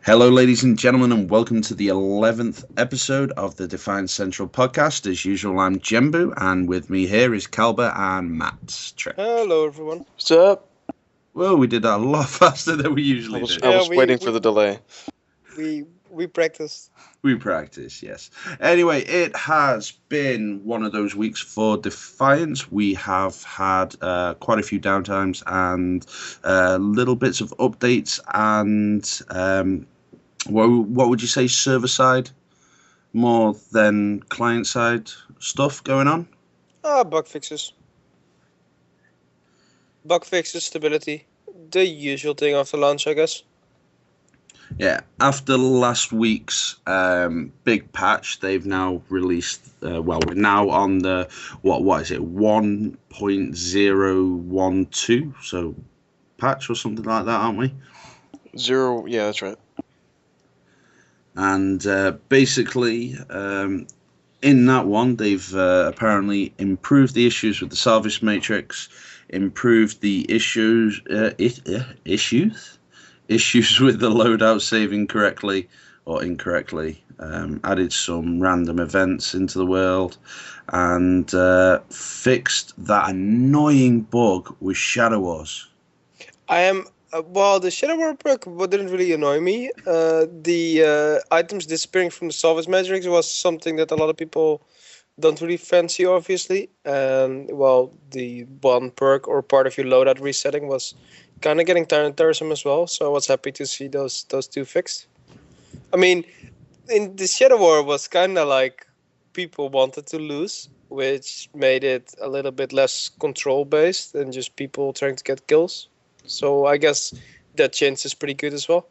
Hello, ladies and gentlemen, and welcome to the 11th episode of the Defiance Central Podcast. As usual, I'm Jenbuu, and with me here is Calber and Matt Trek. Hello, everyone. What's up? Well, we did that a lot faster than we usually do. I was waiting for the delay. We practiced. We practice, yes. Anyway, it has been one of those weeks for Defiance. We have had quite a few downtimes and little bits of updates and what would you say, server side more than client side stuff going on? Bug fixes. Bug fixes, stability. The usual thing after launch, I guess. Yeah, after last week's big patch, they've now released, we're now on the, what is it, 1.012, so patch or something like that, aren't we? Yeah, that's right. And basically, in that one, they've apparently improved the issues with the salvage matrix, improved the issues with the loadout saving correctly or incorrectly, added some random events into the world, and fixed that annoying bug with Shadow Wars. The Shadow War bug didn't really annoy me. The items disappearing from the salvage matrix was something that a lot of people don't really fancy, obviously. And, the one perk or part of your loadout resetting was kind of getting tiresome as well, so I was happy to see those two fixed. I mean, in the Shadow War was kind of like people wanted to lose, which made it a little bit less control-based than just people trying to get kills. So I guess that change is pretty good as well.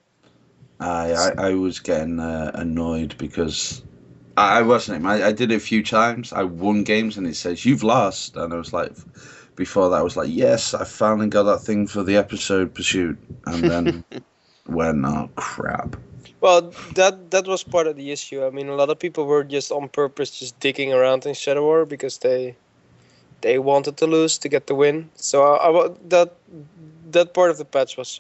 I was getting annoyed because I wasn't. I did it a few times. I won games and it says, "You've lost," and I was like... Before that, I was like, yes, I finally got that thing for the episode pursuit. And then went, oh, crap. Well, that was part of the issue. I mean, a lot of people were just on purpose just digging around in Shadow War because they wanted to lose to get the win. So that part of the patch was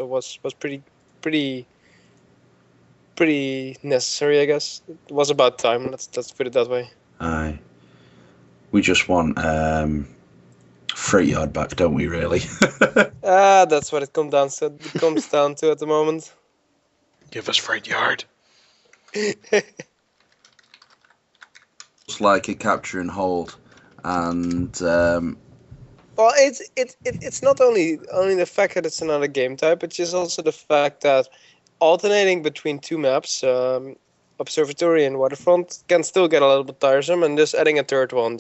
pretty necessary, I guess. It was about time. Let's put it that way. Aye. We just want... freight yard back, don't we, really? That's what it comes down to. At the moment. Give us freight yard. It's like a capture and hold, and it's not only the fact that it's another game type, it's just also the fact that alternating between two maps, Observatory and Waterfront, can still get a little bit tiresome, and just adding a third one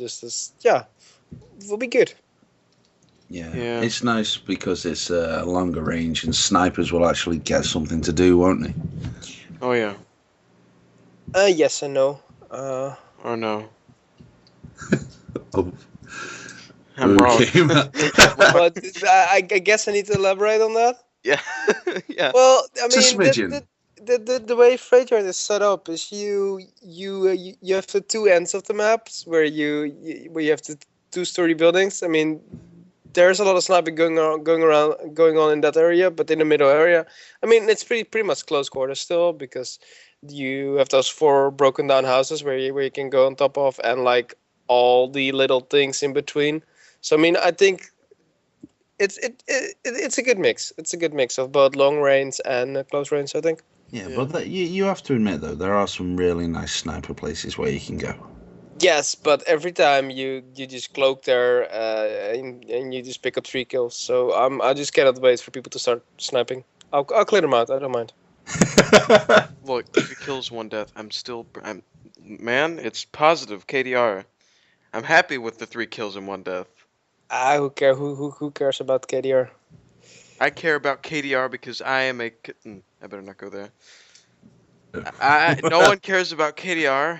will be good. Yeah, it's nice because it's a longer range and snipers will actually get something to do, won't they? Oh, yeah. Yes and no. Oh, no. Oh. I'm wrong. But I guess I need to elaborate on that. Yeah. Yeah. Well, I mean, Just a smidgen. The way Freight Yard is set up is you have the two ends of the maps where you have the two-story buildings. I mean, there's a lot of sniping going on in that area, but in the middle area, I mean, it's pretty much close quarters still because you have those 4 broken down houses where you can go on top of, and like all the little things in between. So I mean, I think it's a good mix. It's a good mix of both long range and close range, I think. Yeah, but you have to admit though, there are some really nice sniper places where you can go. Yes, but every time you just cloak there and you just pick up 3 kills. So I just cannot wait for people to start sniping. I'll clear them out. I don't mind. Look, 3 kills, 1 death. Man, it's positive KDR. I'm happy with the 3 kills and 1 death. Who cares about KDR? I care about KDR because I am a kitten. I better not go there. No one cares about KDR.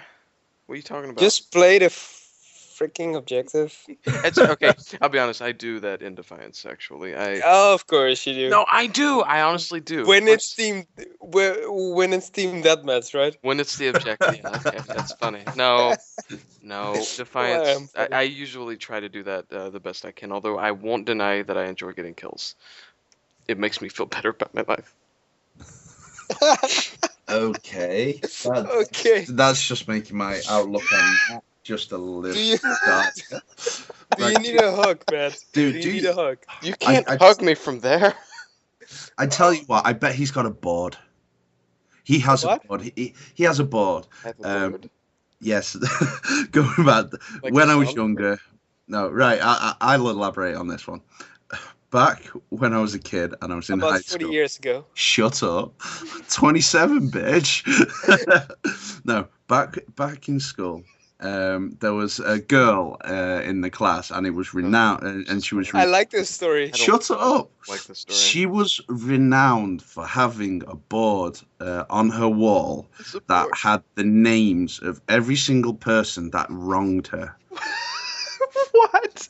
What are you talking about? Just play the freaking objective. It's okay. I'll be honest. I do that in Defiance. Actually, Oh, of course you do. No, I do. I honestly do. When it's team deathmatch, right? When it's the objective. Yeah, okay, that's funny. No, Defiance. Well, I usually try to do that the best I can. Although I won't deny that I enjoy getting kills. It makes me feel better about my life. Okay. Okay. That's just making my outlook on that just a little darker. Do you need a hug, Matt? Dude, do you need a hug? You can't hug me from there. I tell you what, I bet he's got a board. He has a what? board. He has a board. I have a board. Yes. Going back, Like when a I was soundboard? younger. No, right. I'll elaborate on this one. Back when I was a kid and I was in high About 40 school. years ago. Shut up. 27, bitch. No, back in school. There was a girl in the class, and it was renowned, and she was. I like this story. Shut up! Like the story. She was renowned for having a board on her wall that had the names of every single person that wronged her. What?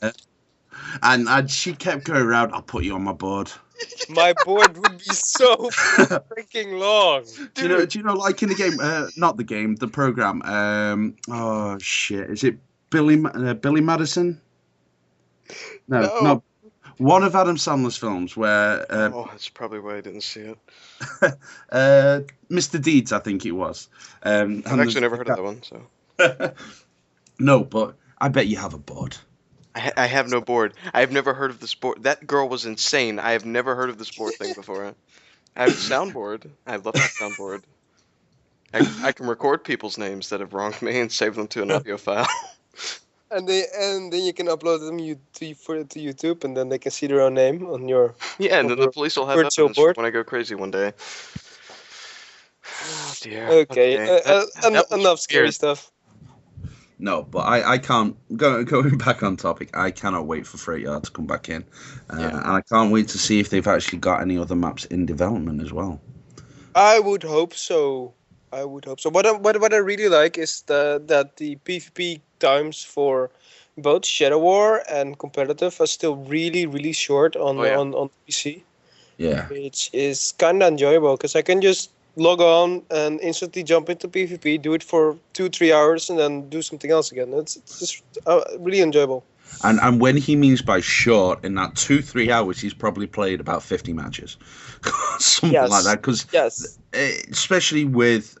And she kept going around. I'll put you on my board. My board would be so freaking long. Do you know, like in the game, not the game, the program. Oh shit, is it Billy Madison? No, one of Adam Sandler's films where. That's probably why I didn't see it. Mr. Deeds, I think it was. I've actually never heard of that one. So. No, but I bet you have a board. I have no board. I have never heard of the sport. That girl was insane. I have never heard of the sport thing before. I have a soundboard. I love that soundboard. I can record people's names that have wronged me and save them to an audio file. And then you can upload them to YouTube, and then they can see their own name on your. Yeah, and then the police will have virtual evidence board. when I go crazy one day. Oh dear. Okay. Enough scary stuff. No, but I can't. Going back on topic, I cannot wait for Freight Yard to come back in. And I can't wait to see if they've actually got any other maps in development as well. I would hope so. What I really like is that the PvP times for both Shadow War and competitive are still really, really short on PC. Yeah. Which is kind of enjoyable because I can just log on and instantly jump into PvP, do it for 2-3 hours, and then do something else again. It's just really enjoyable. And when he means by short, in that 2-3 hours, he's probably played about 50 matches, something like that. Because especially with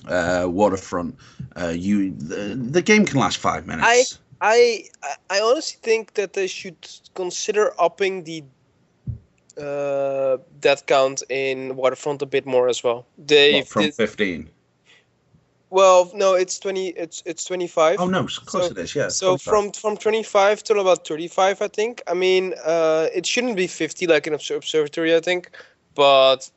Waterfront, the game can last 5 minutes. I honestly think that they should consider upping the death count in Waterfront a bit more as well. From 15. Well, no, it's 20. It's 25. Oh no, of course it is. Yeah. So from 25 to about 35, I think. I mean, it shouldn't be 50 like an observatory, I think, but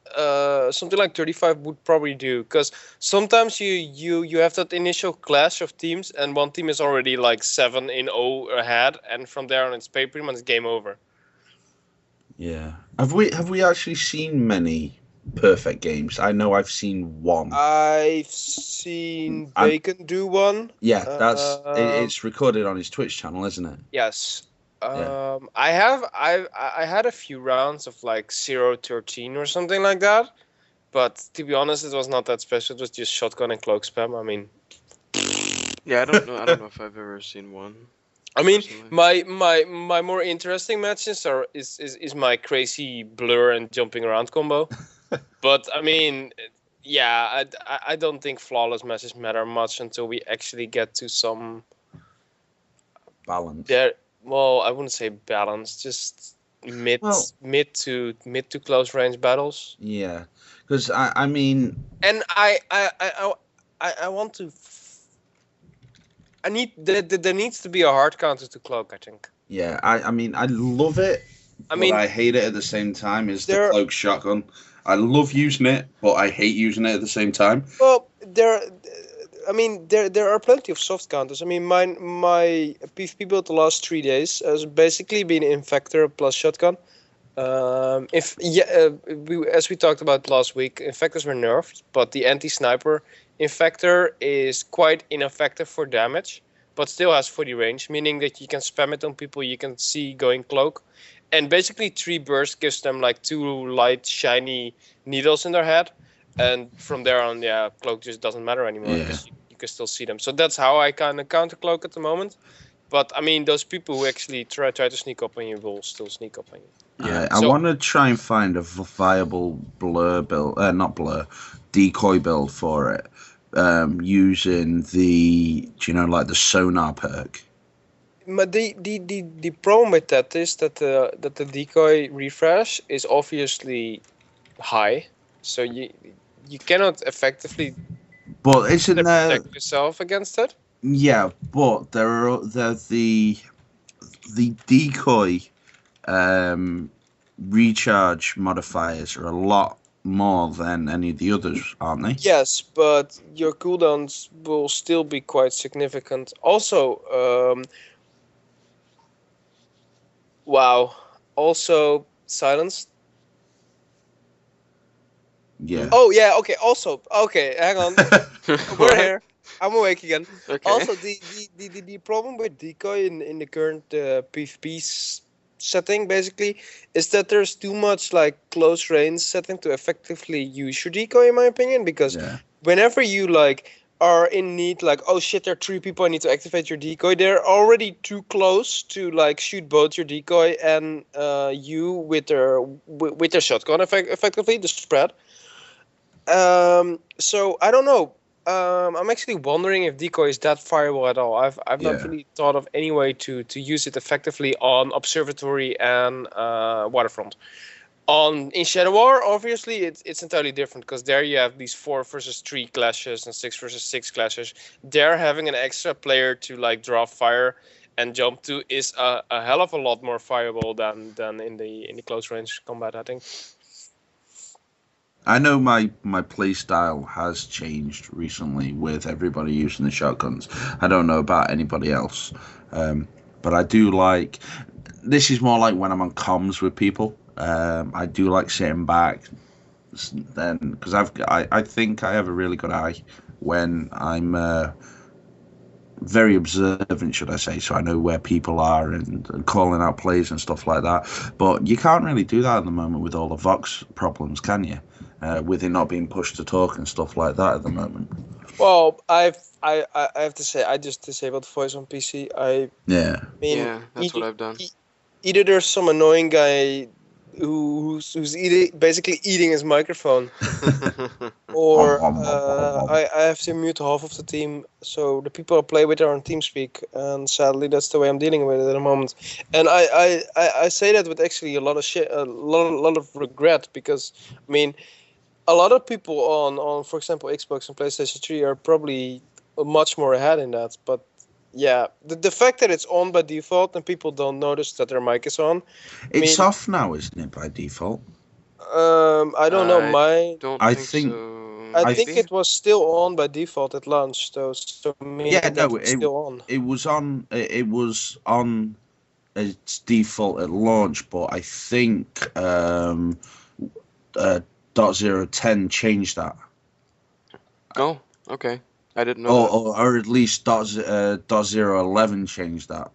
something like 35 would probably do. Because sometimes you have that initial clash of teams, and one team is already like 7-0 ahead, and from there on it's pretty much game over. Yeah. Have we actually seen many perfect games? I know I've seen one. I've seen Bacon do one. Yeah, it's recorded on his Twitch channel, isn't it? Yes. I had a few rounds of like 0-13 or something like that, but to be honest, it was not that special. It was just shotgun and cloak spam. I mean, yeah, I don't know if I've ever seen one. I mean, my more interesting matches is my crazy blur and jumping around combo. But I mean, yeah, I don't think flawless matches matter much until we actually get to some balance. Well, I wouldn't say balance, just mid to close range battles. Yeah, because I mean, and I want to. There needs to be a hard counter to cloak, I think. Yeah, I mean, I love it. But I hate it at the same time. Is the cloak shotgun? I love using it, but I hate using it at the same time. Well, there are plenty of soft counters. I mean, my PvP build the last 3 days has basically been Infector plus shotgun. As we talked about last week, Infectors were nerfed, but the anti-sniper Infector is quite ineffective for damage, but still has 40 range, meaning that you can spam it on people you can see going cloak. And basically 3 bursts gives them like 2 light, shiny needles in their head. And from there on, cloak just doesn't matter anymore because you can still see them. So that's how I kind of counter cloak at the moment. But I mean, those people who actually try to sneak up on you will still sneak up on you. Yeah. I want to try and find a viable blur build, not blur, decoy build for it, using like the sonar perk. But the problem with that is that the decoy refresh is obviously high, so you cannot effectively But isn't there? protect yourself against it. Yeah, but there's the decoy recharge modifiers are a lot more than any of the others, aren't they? Yes, but your cooldowns will still be quite significant. Also, wow. Also, silence. Yeah. Oh yeah. Okay. Also, okay. Hang on. We're here. I'm awake again. Okay. Also, the problem with decoy in the current PvP setting basically is that there's too much like close range setting to effectively use your decoy, in my opinion. Because Yeah. whenever you like are in need, like, oh shit, there are 3 people, I need to activate your decoy. They're already too close to like shoot both your decoy and you with their shotgun effectively the spread. So I don't know. I'm actually wondering if decoy is that fireable at all. I've not Yeah. really thought of any way to use it effectively on observatory and waterfront. In Shadow War, obviously, it's entirely different because there you have these 4 versus 3 clashes and 6 versus 6 clashes. There, having an extra player to like draw fire and jump to is a hell of a lot more fireable than in the close range combat, I think. I know my play style has changed recently with everybody using the shotguns. I don't know about anybody else, but I do like. This is more like when I'm on comms with people. I do like sitting back, then because I think I have a really good eye when I'm very observant, should I say? So I know where people are and calling out plays and stuff like that. But you can't really do that at the moment with all the Vox problems, can you? With it not being pushed to talk and stuff like that at the moment. Well, I have to say, I just disabled voice on PC. I Yeah. mean, Yeah, that's what I've done. Either there's some annoying guy who's basically eating his microphone, or I have to mute half of the team, so the people I play with are on TeamSpeak, and sadly that's the way I'm dealing with it at the moment. And I say that with actually a lot of shit, a lot of regret, because I mean, a lot of people on for example Xbox and PlayStation 3 are probably much more ahead in that, but yeah, the fact that it's on by default and people don't notice that their mic is on. It's off now, isn't it, by default? I don't know. I think so. I think Maybe? it was still on by default at launch, though. So meaning Yeah, that no, it's still on. it was on. It was on its default at launch, but I think .010 changed that. Oh, okay. I didn't know that. Or at least .011 changed that,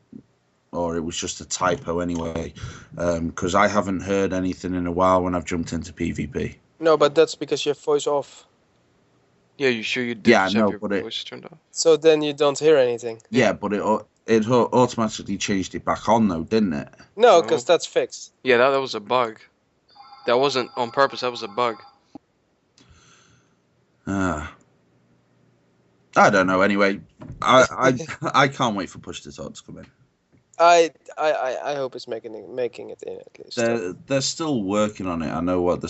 or it was just a typo anyway. Because I haven't heard anything in a while when I've jumped into PvP. No, but that's because you have voice off. Yeah, you sure you did Yeah, just no, have your but voice turned off? So then you don't hear anything. Yeah, but it automatically changed it back on though, didn't it? No, No. because that's fixed. Yeah, that was a bug. That wasn't on purpose. That was a bug. I don't know. Anyway, I can't wait for Push to Talk to come in. I hope it's making it in at least. They're still working on it. I know what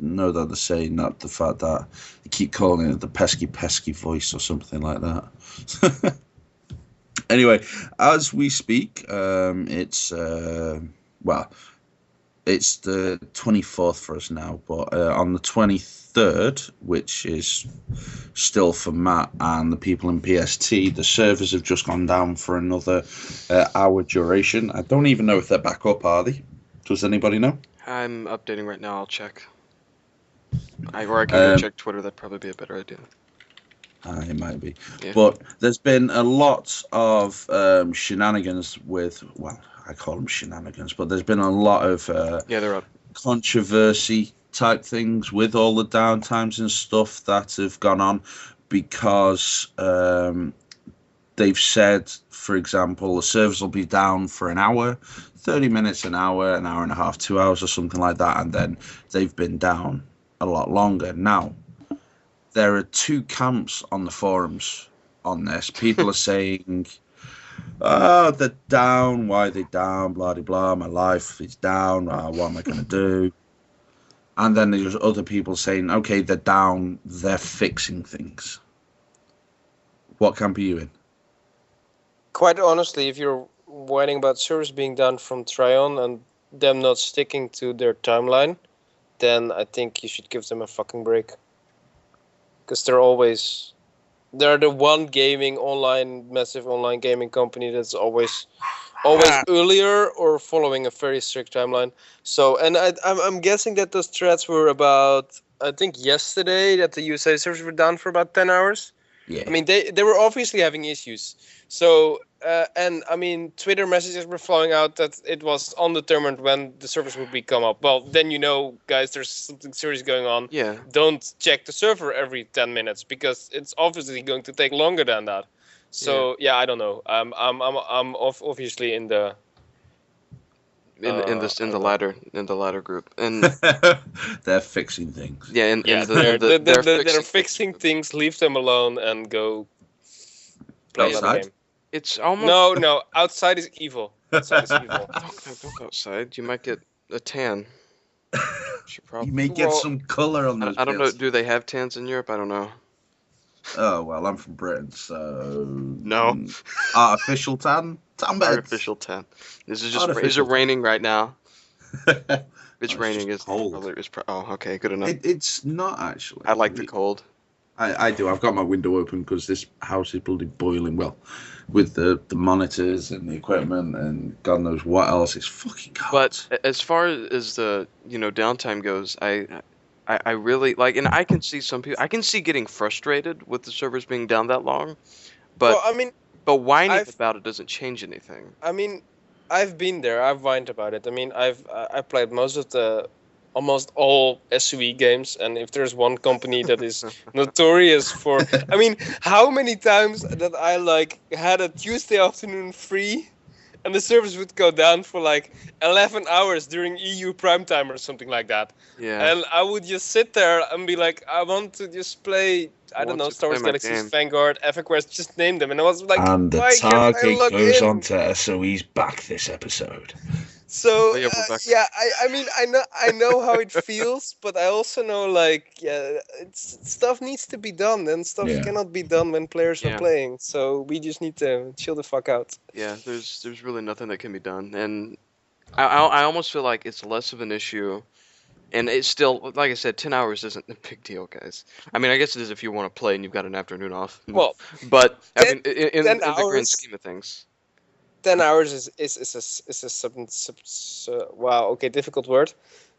know that they're saying, not the fact that they keep calling it the pesky voice or something like that. Anyway, as we speak, it's it's the 24th for us now, but on the 23rd, which is still for Matt and the people in PST, the servers have just gone down for another hour duration. I don't even know if they're back up, are they? Does anybody know? I'm updating right now. I'll check. Or I can go check Twitter. That'd probably be a better idea. It might be. Yeah. But there's been a lot of shenanigans with, well, I call them shenanigans, but there's been a lot of Yeah, they're up. controversy type things with all the downtimes and stuff that have gone on because they've said, for example, the servers will be down for an hour, 30 minutes, an hour and a half, 2 hours or something like that, and then they've been down a lot longer. Now, there are two camps on the forums on this. People are saying, oh, they're down, why are they down, blah, blah, blah, my life is down, what am I going to do? And then there's other people saying, okay, they're down, they're fixing things. What camp are you in? Quite honestly, if you're whining about servers being down from Tryon and them not sticking to their timeline, then I think you should give them a fucking break. Because they're the one massive online gaming company that's always earlier or following a very strict timeline. So, and I'm guessing that those threads were about, I think yesterday, that the USA servers were down for about 10 hours. Yeah. I mean, they were obviously having issues. So, and I mean, Twitter messages were flowing out that it was undetermined when the servers would be come up. Well, then guys, there's something serious going on. Yeah. Don't check the server every 10 minutes because it's obviously going to take longer than that. So yeah, I don't know. I'm obviously in the latter group, and they're fixing things. Yeah, they're fixing things. Leave them alone and go play the game. It's almost no. Outside is evil. Outside is evil. Don't go outside. You might get a tan. You may get some color on those. I don't know. Do they have tans in Europe? I don't know. Oh well, I'm from Britain, so no. Artificial tan. Artificial tan. Is it raining right now? It's raining. It's cold. Okay, good enough. It's not actually. I like the cold. I do. I've got my window open because this house is bloody boiling. Well, with the monitors and the equipment and God knows what else, it's fucking hot. But as far as the downtime goes, I really like, and I can see some people. I can see getting frustrated with the servers being down that long, but but whining about it doesn't change anything. I mean, I've been there. I've whined about it. I mean, I played almost all SUE games, and if there's one company that is notorious for, I mean, how many times that I had a Tuesday afternoon free, and the servers would go down for 11 hours during EU prime time or something like that. Yeah. And I would just sit there and be like, I want to just play, I don't know, Star Wars Galaxies, Vanguard, EverQuest, just name them. And I was like, and the target goes on to SOE's back this episode. So I mean, I know how it feels, but I also know stuff needs to be done, and stuff cannot be done when players are playing. So we just need to chill the fuck out. Yeah, there's really nothing that can be done, and I almost feel like it's less of an issue, and it's still, like I said, 10 hours isn't a big deal, guys. I mean, I guess it is if you want to play and you've got an afternoon off. Well, but I mean, in the grand scheme of things. 10 hours is wow, okay, difficult word.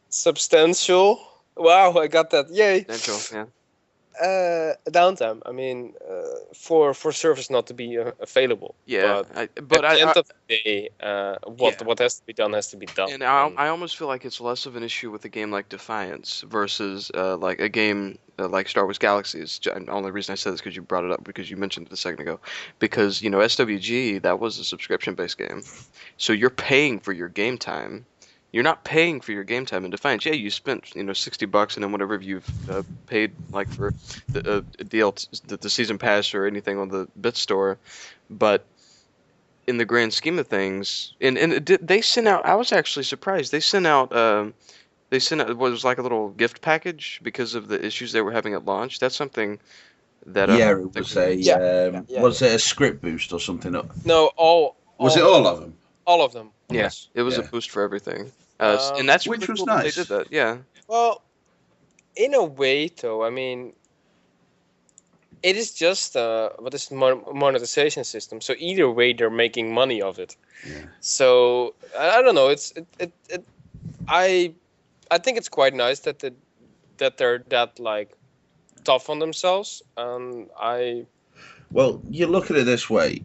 Substantial. Wow, I got that. Yay. Substantial, yeah. Downtime. I mean, for service not to be available. Yeah, but at the end of the day, what has to be done has to be done. And I almost feel like it's less of an issue with a game like Defiance versus like a game like Star Wars Galaxies. The only reason I said this is because you brought it up, because you mentioned it a second ago. Because SWG, that was a subscription-based game, so you're paying for your game time. You're not paying for your game time in Defiance. Yeah, you spent $60 and then whatever you've paid for the the season pass or anything on the BitStore, but in the grand scheme of things, and they sent out. I was actually surprised. They sent out what was like a little gift package because of the issues they were having at launch. That's something that it was was it a script boost or something? No, was it all of them? All of them. Yes, it was a boost for everything. And that's which really was cool nice. They did that, yeah. Well, in a way, though, I mean, it is just monetization system. So either way, they're making money of it. Yeah. So I don't know. I think it's quite nice that they're that tough on themselves. Well, you look at it this way.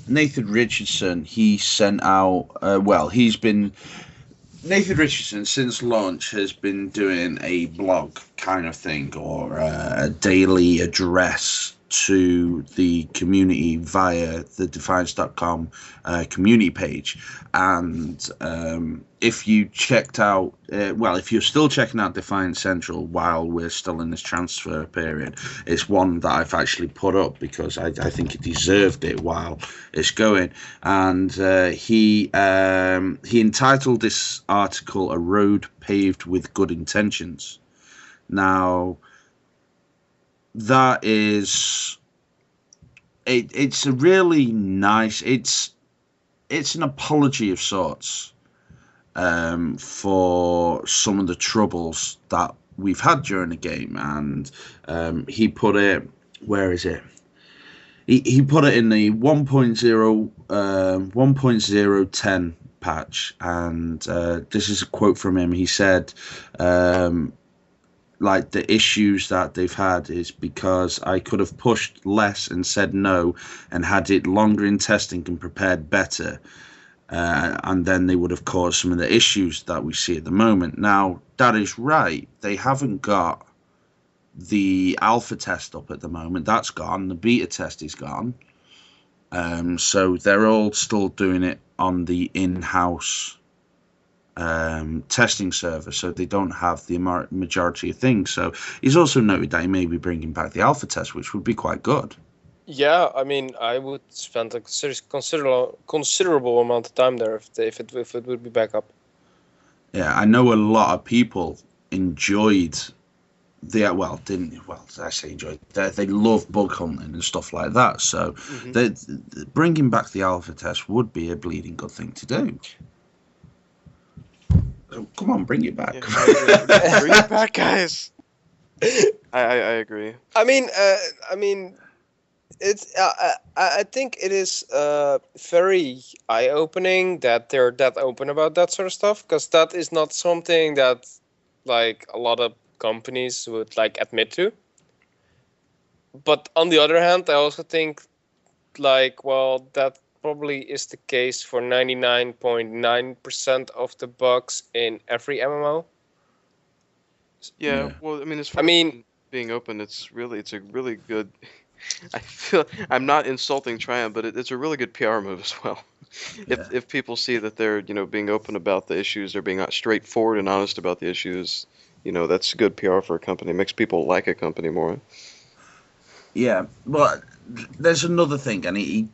Nathan Richardson, he sent out. Nathan Richardson, since launch, has been doing a blog kind of thing or a daily address to the community via the Defiance.com community page. And if you checked out, if you're still checking out Defiance Central while we're still in this transfer period, it's one that I've actually put up because I think it deserved it while it's going. And he entitled this article "A Road Paved with Good Intentions." Now, that is it's a really nice. It's an apology of sorts for some of the troubles that we've had during the game, and he put it. Where is it? He put it in the 1.010 patch, and this is a quote from him. He said, like, the issues that they've had is because I could have pushed less and said no and had it longer in testing and prepared better. And then they would have caused some of the issues that we see at the moment. Now, that is right. They haven't got the alpha test up at the moment. That's gone. The beta test is gone. So they're all still doing it on the in-house testing server, so they don't have the majority of things. So he's also noted that he may be bringing back the alpha test, which would be quite good. Yeah, I mean, I would spend a considerable amount of time there if it would be back up. Yeah, I know a lot of people enjoyed they love bug hunting and stuff like that. So bringing back the alpha test would be a bleeding good thing to do. So come on, bring it back. Yeah, bring it back, guys. I agree. I mean, it's. I think it is very eye-opening that they're that open about that sort of stuff, because that is not something that, like, a lot of companies would like admit to. But on the other hand, I also think, like, well, that probably is the case for 99.9% of the bugs in every MMO. Yeah, well, I mean, as far as being open, it's a really good. I feel I'm not insulting Triumph, but it's a really good PR move as well. If people see that they're being open about the issues, they're being straightforward and honest about the issues, that's good PR for a company. It makes people like a company more. Yeah, but there's another thing, and he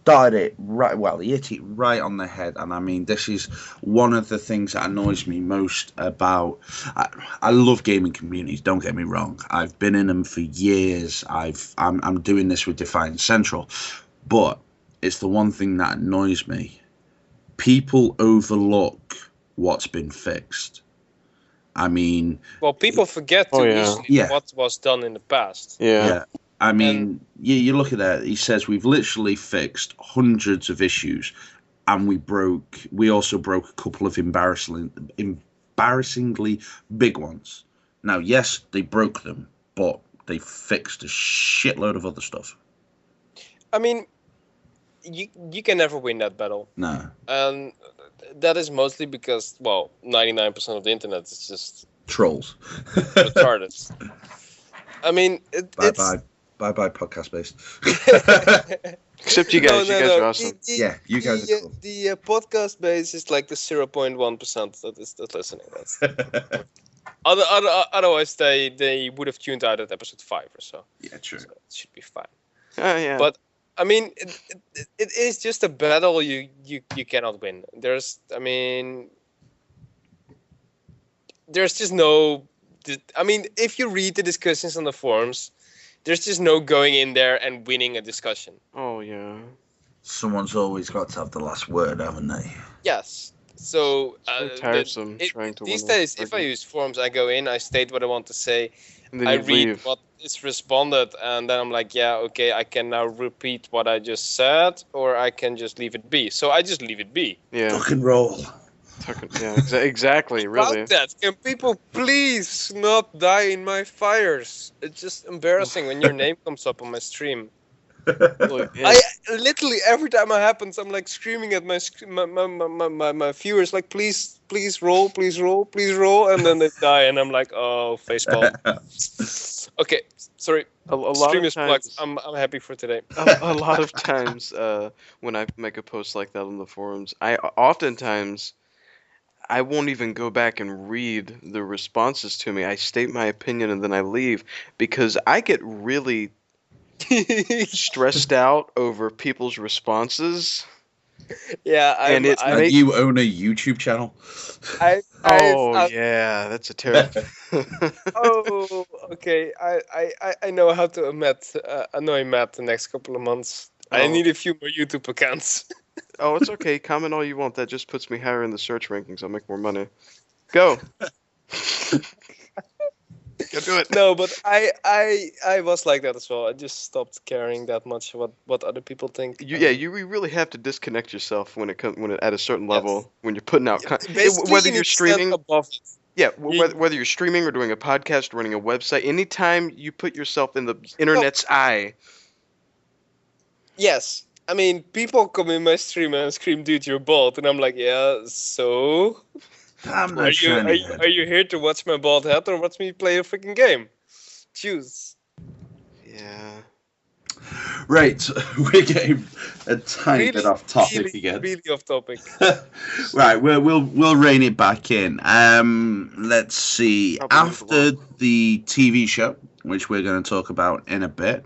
died it right. Well, he hit it right on the head, and I mean, this is one of the things that annoys me most about. I love gaming communities. Don't get me wrong. I've been in them for years. I'm doing this with Defiance Central, but it's the one thing that annoys me. People overlook what's been fixed. I mean, well, people forget easily what was done in the past. Yeah. I mean, you look at that. He says we've literally fixed hundreds of issues, and we also broke a couple of embarrassingly big ones. Now, yes, they broke them, but they fixed a shitload of other stuff. I mean, you can never win that battle. No. And that is mostly because, well, 99% of the internet is just trolls. Retarded. I mean, Bye, podcast based. Except you guys. You guys are awesome. You guys are cool. The podcast base is like the 0.1% that is listening. That's otherwise, they would have tuned out at episode 5 or so. Yeah, true. So it should be fine. Yeah. But I mean, it is just a battle you cannot win. There's just no. I mean, if you read the discussions on the forums, there's just no going in there and winning a discussion. Oh, yeah. Someone's always got to have the last word, haven't they? Yes. So tiresome trying to these win days, if I use forums, I go in, I state what I want to say, I read what is responded, and then I'm like, yeah, okay, I can now repeat what I just said, or I can just leave it be. So I just leave it be. Yeah. Rock and roll. Yeah, exactly, really. About that, can people please not die in my fires? It's just embarrassing when your name comes up on my stream. Look, I literally, every time it happens, I'm like screaming at my viewers, like, please roll, and then they die, and I'm like, oh, facepalm. Okay, Sorry. A lot Stream of is plugged. times, I'm happy for today. a lot of times, when I make a post like that on the forums, oftentimes I won't even go back and read the responses to me. I state my opinion and then I leave because I get really stressed out over people's responses, Yeah, and it And makes. you own a YouTube channel? Oh I've yeah, that's a terrible. oh, okay. I know how to annoy Matt the next couple of months. I Oh. need a few more YouTube accounts. Oh, it's okay. Comment all you want. That just puts me higher in the search rankings. I'll make more money. Go. Go do it. No, but I was like that as well. I just stopped caring that much what other people think. You really have to disconnect yourself when it at a certain level Yes. when you're putting out Basically, whether you you're need to stand streaming. above it. Yeah, You- whether you're streaming or doing a podcast, running a website, anytime you put yourself in the internet's eye. Yes. I mean, people come in my stream and scream, "Dude, you're bald," and I'm like, "Yeah, so I'm are not shiny you head. are you here to watch my bald head or watch me play a freaking game? Choose." Yeah. Right, we're getting a tiny bit off topic really, again. Really off topic. Right, we'll rein it back in. Let's see. Probably move After the TV show, which we're going to talk about in a bit,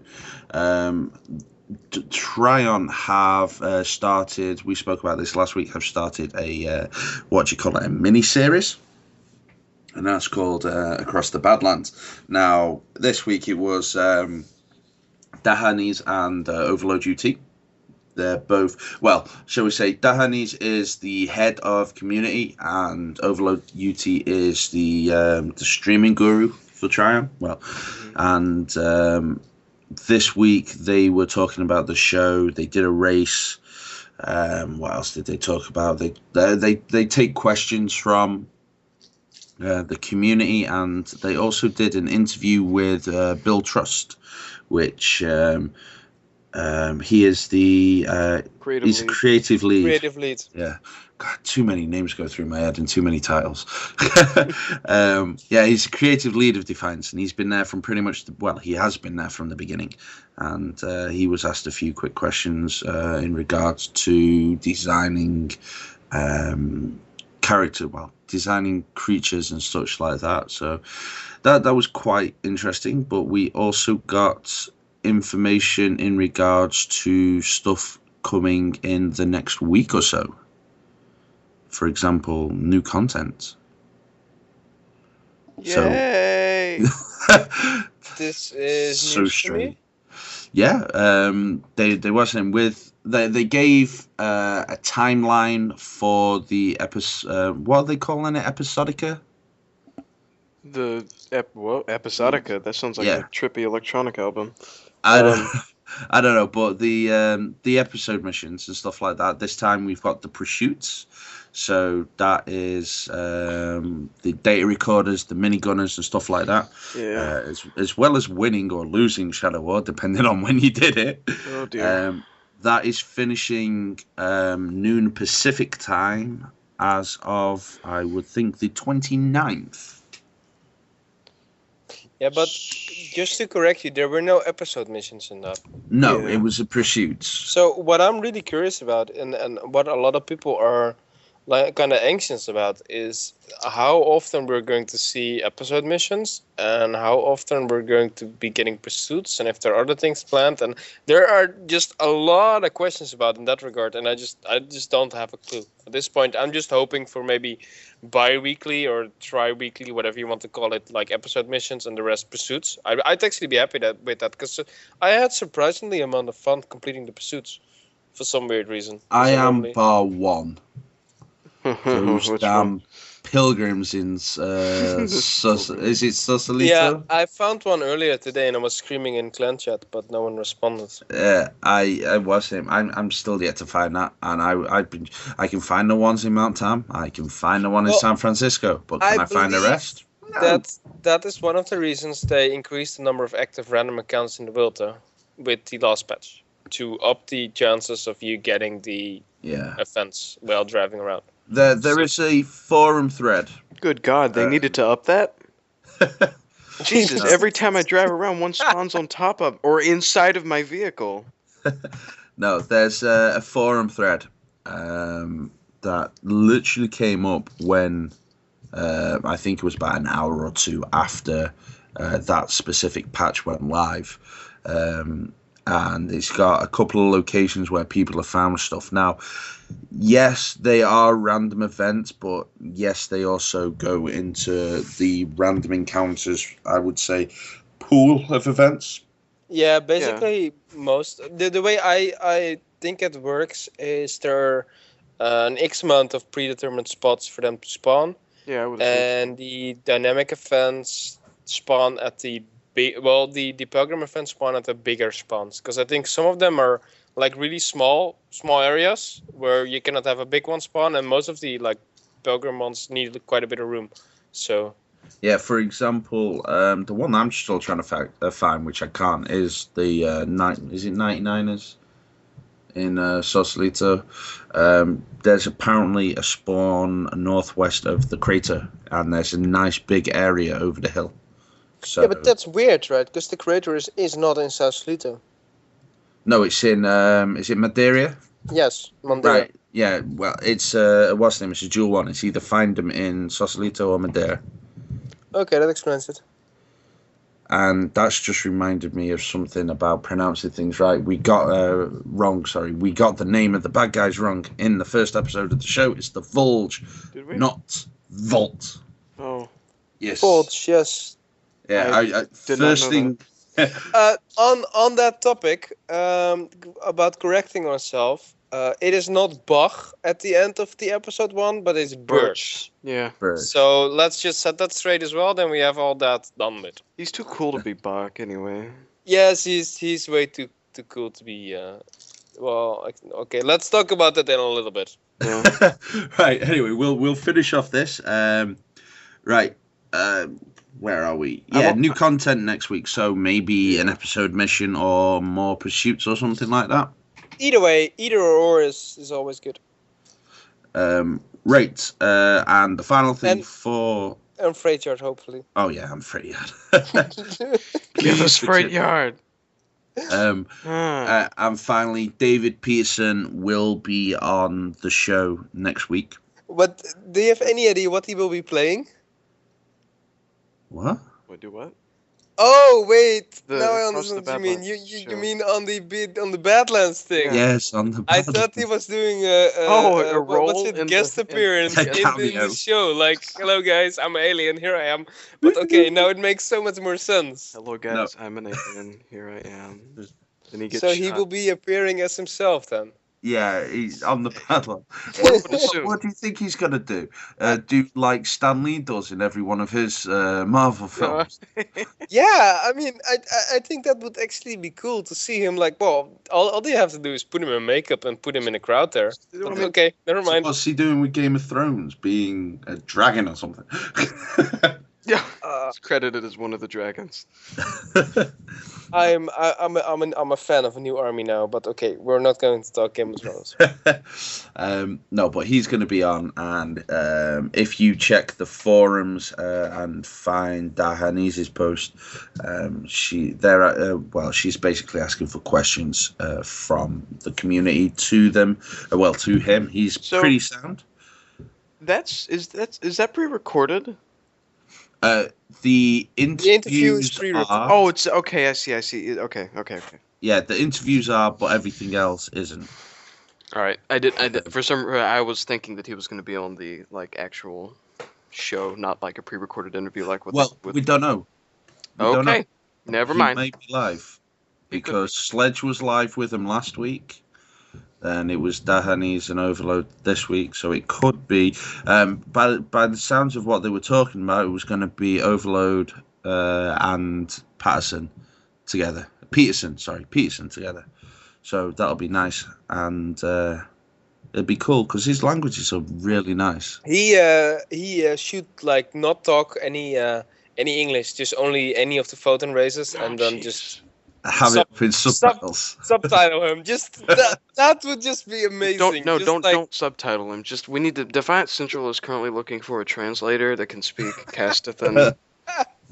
Tryon have started. We spoke about this last week. Have started a what do you call it? A mini series, and that's called Across the Badlands. Now, this week it was Dahanis and Overload UT. They're both, well, shall we say, Dahanis is the head of community and Overload UT is the streaming guru for Tryon. Well, and this week they were talking about the show. They did a race. What else did they talk about? They take questions from the community, and they also did an interview with Bill Trust, which he is the he's Creative lead. creative lead. Creative lead. Yeah, God, too many names go through my head and too many titles. Yeah, he's creative lead of Defiance, and he's been there from pretty much he has been there from the beginning. And he was asked a few quick questions in regards to designing designing creatures and such like that. So that was quite interesting. But we also got information in regards to stuff coming in the next week or so. For example, new content. Yay! This is So news to strange. me. Yeah, they wasn't with they gave a timeline for the episode. What are they calling it? Episodica. Episodica. That sounds like Yeah. a trippy electronic album. I don't. I don't know, but the episode missions and stuff like that. This time we've got the pursuits, so that is the data recorders, the minigunners, and stuff like that. Yeah. As well as winning or losing Shadow War, depending on when you did it. Oh dear. That is finishing noon Pacific time as of, I would think, the 29th. Yeah, but just to correct you, there were no episode missions in that. No, Yeah. it was a pursuits. So what I'm really curious about, and what a lot of people are like kind of anxious about, is how often we're going to see episode missions, and how often we're going to be getting pursuits, and if there are other things planned. And there are just a lot of questions about in that regard, and I just don't have a clue at this point. I'm just hoping for maybe bi-weekly or tri-weekly, whatever you want to call it, like episode missions and the rest pursuits. I'd actually be happy with that, because I had surprisingly amount of fun completing the pursuits for some weird reason. I am normally- bar one. Those Which damn one? pilgrims in is it Sausalito? Yeah, I found one earlier today and I was screaming in clan chat, but no one responded. I was him. I'm still yet to find that, and I can find the ones in Mount Tam. I can find the one in Well, San Francisco, but can I find the believe rest? No. That is one of the reasons they increased the number of active random accounts in the world with the last patch, to up the chances of you getting the Yeah. offense while driving around. There is a forum thread. Good God, they needed to up that? Jesus, every time I drive around, one spawns on top of or inside of my vehicle. No, there's a forum thread that literally came up when I think it was about an hour or two after that specific patch went live. And it's got a couple of locations where people have found stuff. Now, yes, they are random events, but yes, they also go into the random encounters, I would say, pool of events. Yeah, basically most the way I think it works is there are an X amount of predetermined spots for them to spawn, Yeah, I would. and the dynamic events spawn at the the program events spawn at the bigger spawns, because I think some of them are like really small areas where you cannot have a big one spawn, and most of the like program ones need quite a bit of room. So Yeah, for example, the one I'm still trying to find, which I can't, is the is it 99ers in Sausalito? There's apparently a spawn northwest of the crater, and there's a nice big area over the hill. So, yeah, but that's weird, right? Because the creator is not in Sausalito. no, it's in is it Madeira? Yes, Madeira. Right. Yeah. Well, it's what's the name? It's a dual one. It's either find them in Sausalito or Madeira. Okay, that explains it. And that's just reminded me of something about pronouncing things right. We got wrong. Sorry, we got the name of the bad guys wrong in the first episode of the show. It's the Vulge, Did we? not Vault. Oh. Yes. Faults, yes. Yeah. I did not first know thing. On that topic, about correcting ourselves, it is not Bach at the end of the episode 1, but it's Birch. Yeah. So let's just set that straight as well. Then we have all that done with. He's too cool to be Bach anyway. Yes, he's way too cool to be. Well, okay. Let's talk about that in a little bit. Yeah. Right. Anyway, we'll finish off this. Right. Where are we? Yeah, new content next week. So maybe an episode mission or more pursuits or something like that. Either way, either or is always good. Right. And the final thing for. And Freight Yard, hopefully. Oh yeah, I'm Freight Yard. Give us Freight Yard. And finally, David Peterson will be on the show next week. But do you have any idea what he will be playing? What? What do what? Oh wait, The- now I across understand the what you mean. Badlands You show. mean on the Badlands thing? Yes, on the. I thought he was doing a what's role it, in guest the- appearance A in cameo. the show. Like, hello guys, I'm an alien, here I am. But okay, now it makes so much more sense. Hello guys, I'm an alien. Here I am. Then he gets So shot. he will be appearing as himself then. Yeah, he's on the paddle. would assume. What do you think he's gonna do? Do like Stan Lee does in every one of his Marvel films? Yeah, I mean, I think that would actually be cool to see him. Like, well, all they have to do is put him in makeup and put him in a crowd there. But mean- okay, never So mind. what's he doing with Game of Thrones? Being a dragon or something? Yeah. Uh, He's credited as one of the dragons. I'm a fan of a new army now, but okay, we're not going to talk Game of Thrones. No, but he's going to be on, and if you check the forums and find Dahani's post, she's basically asking for questions from the community to them. To him. He's So- pretty sound. Is that pre-recorded? The interview is interviews pre-recorded. are. Oh, it's okay. I see. Okay. Yeah, the interviews are, but everything else isn't. All right. I did. For some, I was thinking that he was going to be on the actual show, not like a pre-recorded interview, like with. We don't know. We don't know. Okay. Never He mind. may be live He could because Sledge was live with him last week. Then it was Dahani's and Overload this week, so it could be. By the sounds of what they were talking about, it was going to be Overload and Peterson together. Peterson together. So that'll be nice, and it'd be cool because his languages are really nice. He should like not talk any English, just only any of the photon races, and then just Have it up in subtitles. subtitle him. Just that would just be amazing. Don't subtitle him. We need to. Defiance Central is currently looking for a translator that can speak Castathan.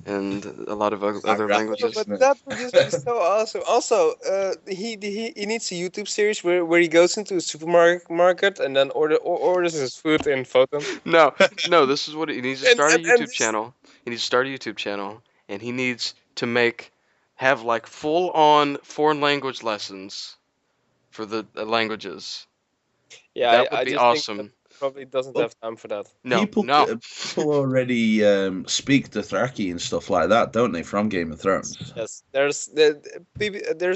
and a lot of other right. languages. But that would just be so awesome. Also, he needs a YouTube series where he goes into a supermarket and then orders his food in Photon. No, this is what he needs to And start a and, and YouTube this, channel. He needs to start a YouTube channel, and he needs to have like full-on foreign language lessons for the languages. yeah, That would I be just think awesome. that probably doesn't Well, have time for that. No, people already speak Dothraki and stuff like that, don't they, from Game of Thrones? Yes, there's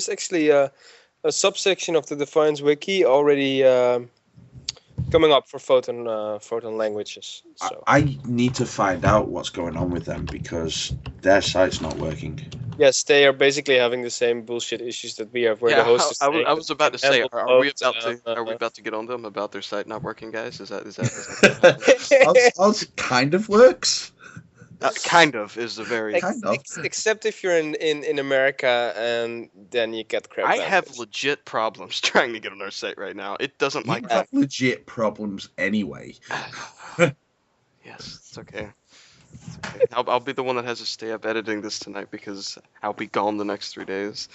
actually a subsection of the Defiance wiki already coming up for Photon languages. So I need to find out what's going on with them because their site's not working. yes, they are basically having the same bullshit issues that we have, where the host is saying I was that about they to say, can are we handle about both, to get on them about their site not working, guys? Is that Ours kind of works. kind of is a very. Kind of. Except if you're in America, and then you get crap. I have bandwidth. legit problems trying to get on our site right now. It doesn't You like have legit problems anyway. Yes, it's okay. I'll be the one that has to stay up editing this tonight because I'll be gone the next 3 days.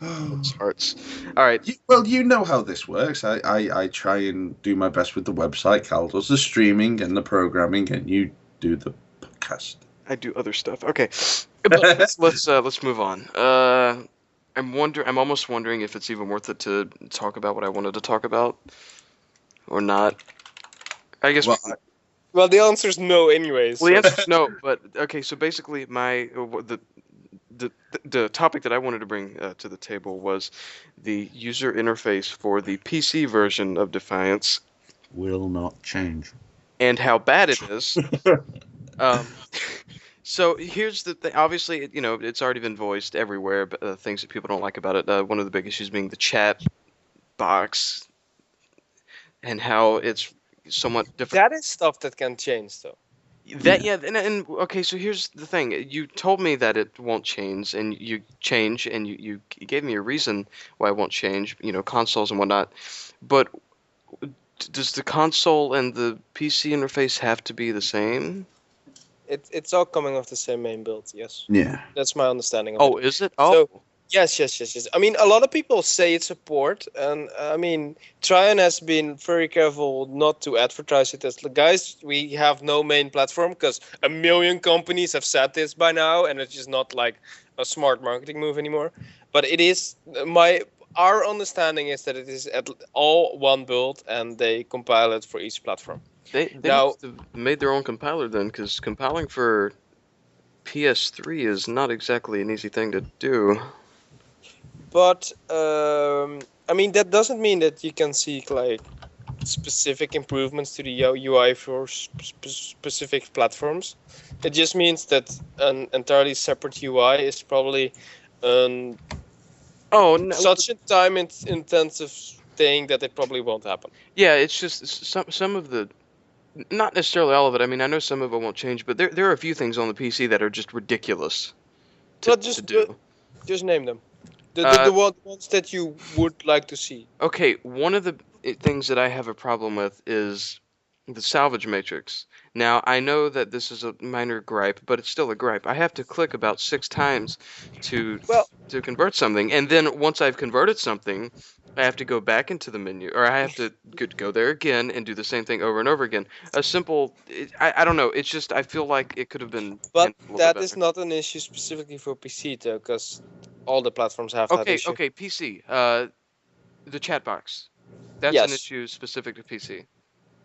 It hurts. All right. Well, you know how this works. I try and do my best with the website. Cal does the streaming and the programming, and you do the podcast. I do other stuff. Okay, but let's move on. I'm almost wondering if it's even worth it to talk about what I wanted to talk about, or not. I guess. Well, the answer is no, anyways. Well, the answer is no. But okay, so basically, the topic that I wanted to bring to the table was the user interface for the PC version of Defiance Will not change. and how bad it is. So here's the thing. Obviously, it's already been voiced everywhere, but things that people don't like about it. One of the big issues being the chat box and how it's somewhat different. That is stuff that can change, though. And okay, so here's the thing. You told me that it won't change, and you gave me a reason why it won't change. Consoles and whatnot. But does the console and the PC interface have to be the same? It's all coming off the same main build, yes. Yeah. That's my understanding of it. Oh, is it? Oh, Yes. I mean, a lot of people say it's a port, and I mean, Tryon has been very careful not to advertise it as, guys, we have no main platform, because a million companies have said this by now, and it's just not like a smart marketing move anymore. But it is, our understanding is that it is at all one build, and they compile it for each platform. They Now- must have made their own compiler then, because compiling for PS3 is not exactly an easy thing to do. But I mean, that doesn't mean that you can seek like specific improvements to the UI for specific platforms. It just means that an entirely separate UI is probably Oh no! such a time-intensive thing that it probably won't happen. Yeah, it's just some of the, not necessarily all of it. I mean, I know some of it won't change, but there are a few things on the PC that are just ridiculous to do. Just name them. The ones that you would like to see. Okay, one of the things that I have a problem with is the salvage matrix. Now, I know that this is a minor gripe, but it's still a gripe. I have to click about 6 times to convert something, and then once I've converted something, I have to go back into the menu, or I have to go there again and do the same thing over and over again. A simple, I don't know, it's just, I feel like it could have been But handled a that little is better. not an issue specifically for PC, though, because all the platforms have that issue. Okay, PC. The chat box. That's Yes. an issue specific to PC.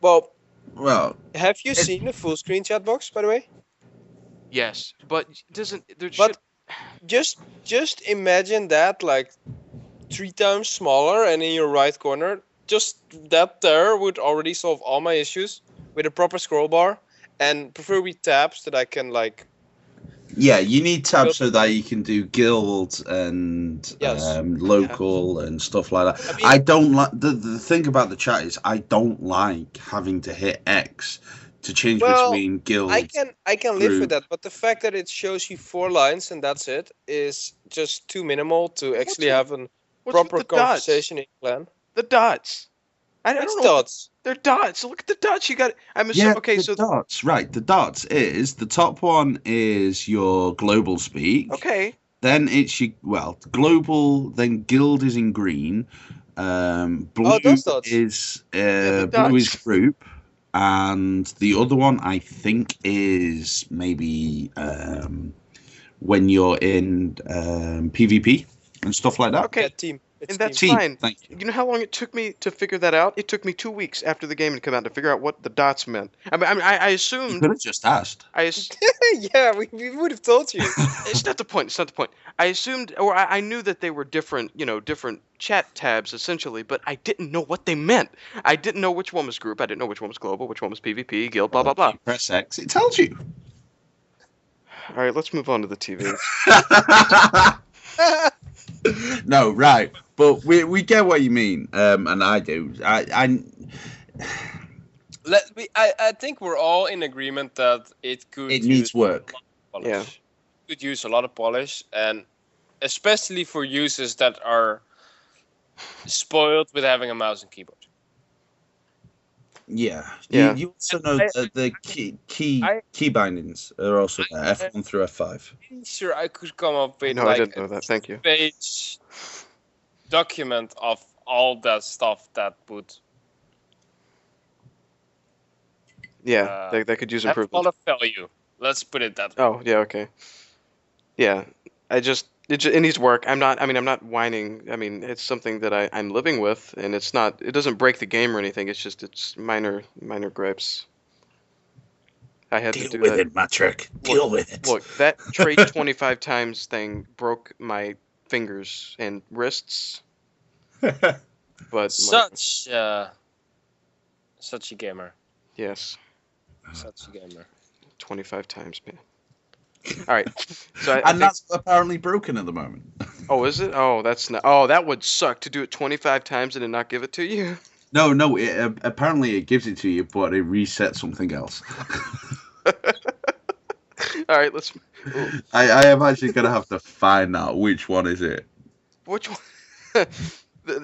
Well, Well, have you seen the full screen chat box, by the way? Yes, but doesn't there But should just imagine that like 3 times smaller and in your right corner. Just that there would already solve all my issues with a proper scroll bar and preferably tabs that I can like. yeah, you need tabs so that you can do guild and Yes. local and stuff like that. I mean- I don't like the thing about the chat is I don't like having to hit X to change Well, between guild. I can live group. with that, but the fact that it shows you 4 lines and that's it is just too minimal to actually with- have a what's with proper the dots? conversation in plan. The dots. I It's don't know. dots. They're dots. Look at the dots. You got. I'm Yeah, assuming. Okay, the so dots. Right, the dots is the top one is your global speak. okay. Then it's your global. Then guild is in green. Blue those dots. is the blue is dots. group, and the other one I think is maybe when you're in PvP and stuff like that. Okay. Yeah, team. It's And that's team. fine. Thank you. You know how long it took me to figure that out? It took me 2 weeks after the game had come out to figure out what the dots meant. I You assumed. could have just asked. Yeah, we would have told you. It's not the point. It's not the point. I assumed, or I knew that they were different, different chat tabs essentially, but I didn't know what they meant. I didn't know which one was group. I didn't know which one was global, which one was PvP, guild, blah blah blah. You press X, it tells you. All right, let's move on to the TV. No, right, but we get what you mean, and I do. I I think we're all in agreement that it could. it needs work. Polish. Yeah. Could use a lot of polish, and especially for users that are spoiled with having a mouse and keyboard. Yeah. Yeah. You also know that the key bindings are also there, F1 through F5. Pretty sure I could come up with No, I like didn't know that. Thank you. page document of all that stuff that would Yeah, they could use have a improvement. lot of value. Let's put it that way. Oh, yeah, okay. Yeah, it needs work. I'm not whining. I mean, it's something that I'm living with, and it doesn't break the game or anything. It's minor gripes. I had to Deal do with that. it, Matrick. Deal with it. Look, that trade 25 times thing broke my fingers and wrists, but Such a gamer. yes, Such a gamer. 25 times, man. All right, so I And think, that's apparently broken at the moment. oh, is it? Oh, that's not. Oh, that would suck to do it 25 times and then not give it to you. No, apparently it gives it to you, but it resets something else. All right, let's. I am actually going to have to find out which one is it. Which one?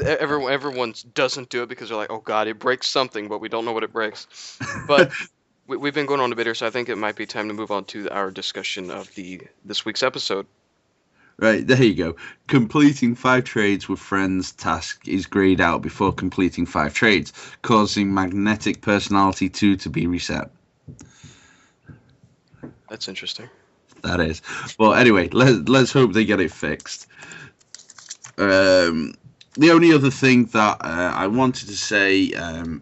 Everyone doesn't do it because they're like, oh god, it breaks something, but we don't know what it breaks. But we've been going on a bit here, so I think it might be time to move on to our discussion of this week's episode. Right, there you go. Completing 5 trades with friends task is grayed out before completing 5 trades, causing magnetic personality 2 to be reset. That's interesting. That is. But anyway, let's hope they get it fixed. The only other thing that I wanted to say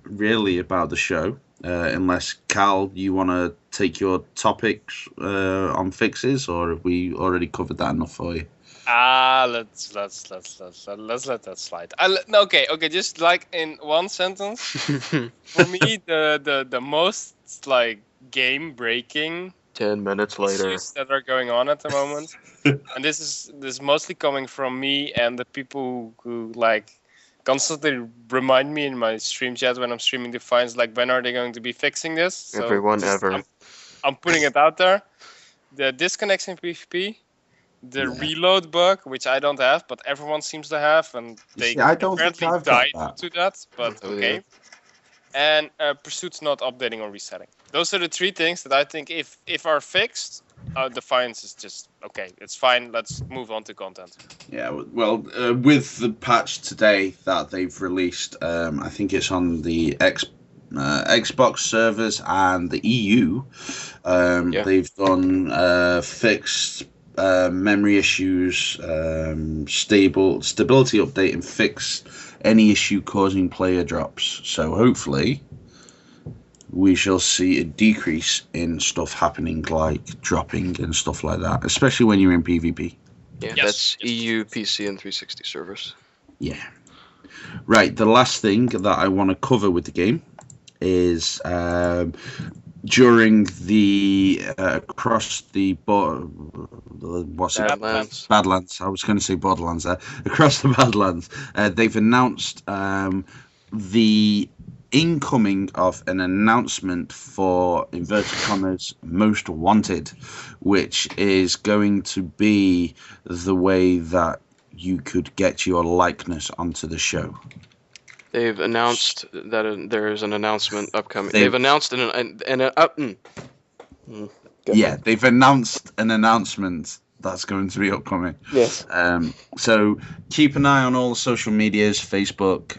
really about the show, unless Cal, you want to take your topics on fixes, or have we already covered that enough for you? Let's let that slide. Okay. Just like in one sentence, for me, the most like game breaking 10 minutes later. issues that are going on at the moment, and this is mostly coming from me and the people who like constantly remind me in my stream chat when I'm streaming Defiance, like, when are they going to be fixing this? So Everyone ever. I'm putting it out there. The disconnects in PvP, the reload bug, which I don't have, but everyone seems to have, and they I don't think apparently I've got died that. to that, but Oh, okay. yeah. And Pursuit's not updating or resetting. Those are the 3 things that I think if are fixed, Defiance is just okay. It's fine. Let's move on to content. Yeah, well, with the patch today that they've released, I think it's on the Xbox servers and the EU. They've done fixed memory issues, stability update, and fixed any issue causing player drops. So hopefully we shall see a decrease in stuff happening like dropping and stuff like that, especially when you're in PvP. Yeah, Yes, that's yes. EU, PC, and 360 servers. Yeah. Right, the last thing that I want to cover with the game is during the across the what's it? Badlands. Badlands. I was going to say Borderlands there. Across the Badlands, they've announced the incoming of an announcement for inverted commas Most Wanted, which is going to be the way that you could get your likeness onto the show. They've announced that there is an announcement upcoming. They've- They've announced Yeah, they've announced an announcement that's going to be upcoming. Yes. So keep an eye on all the social medias, Facebook,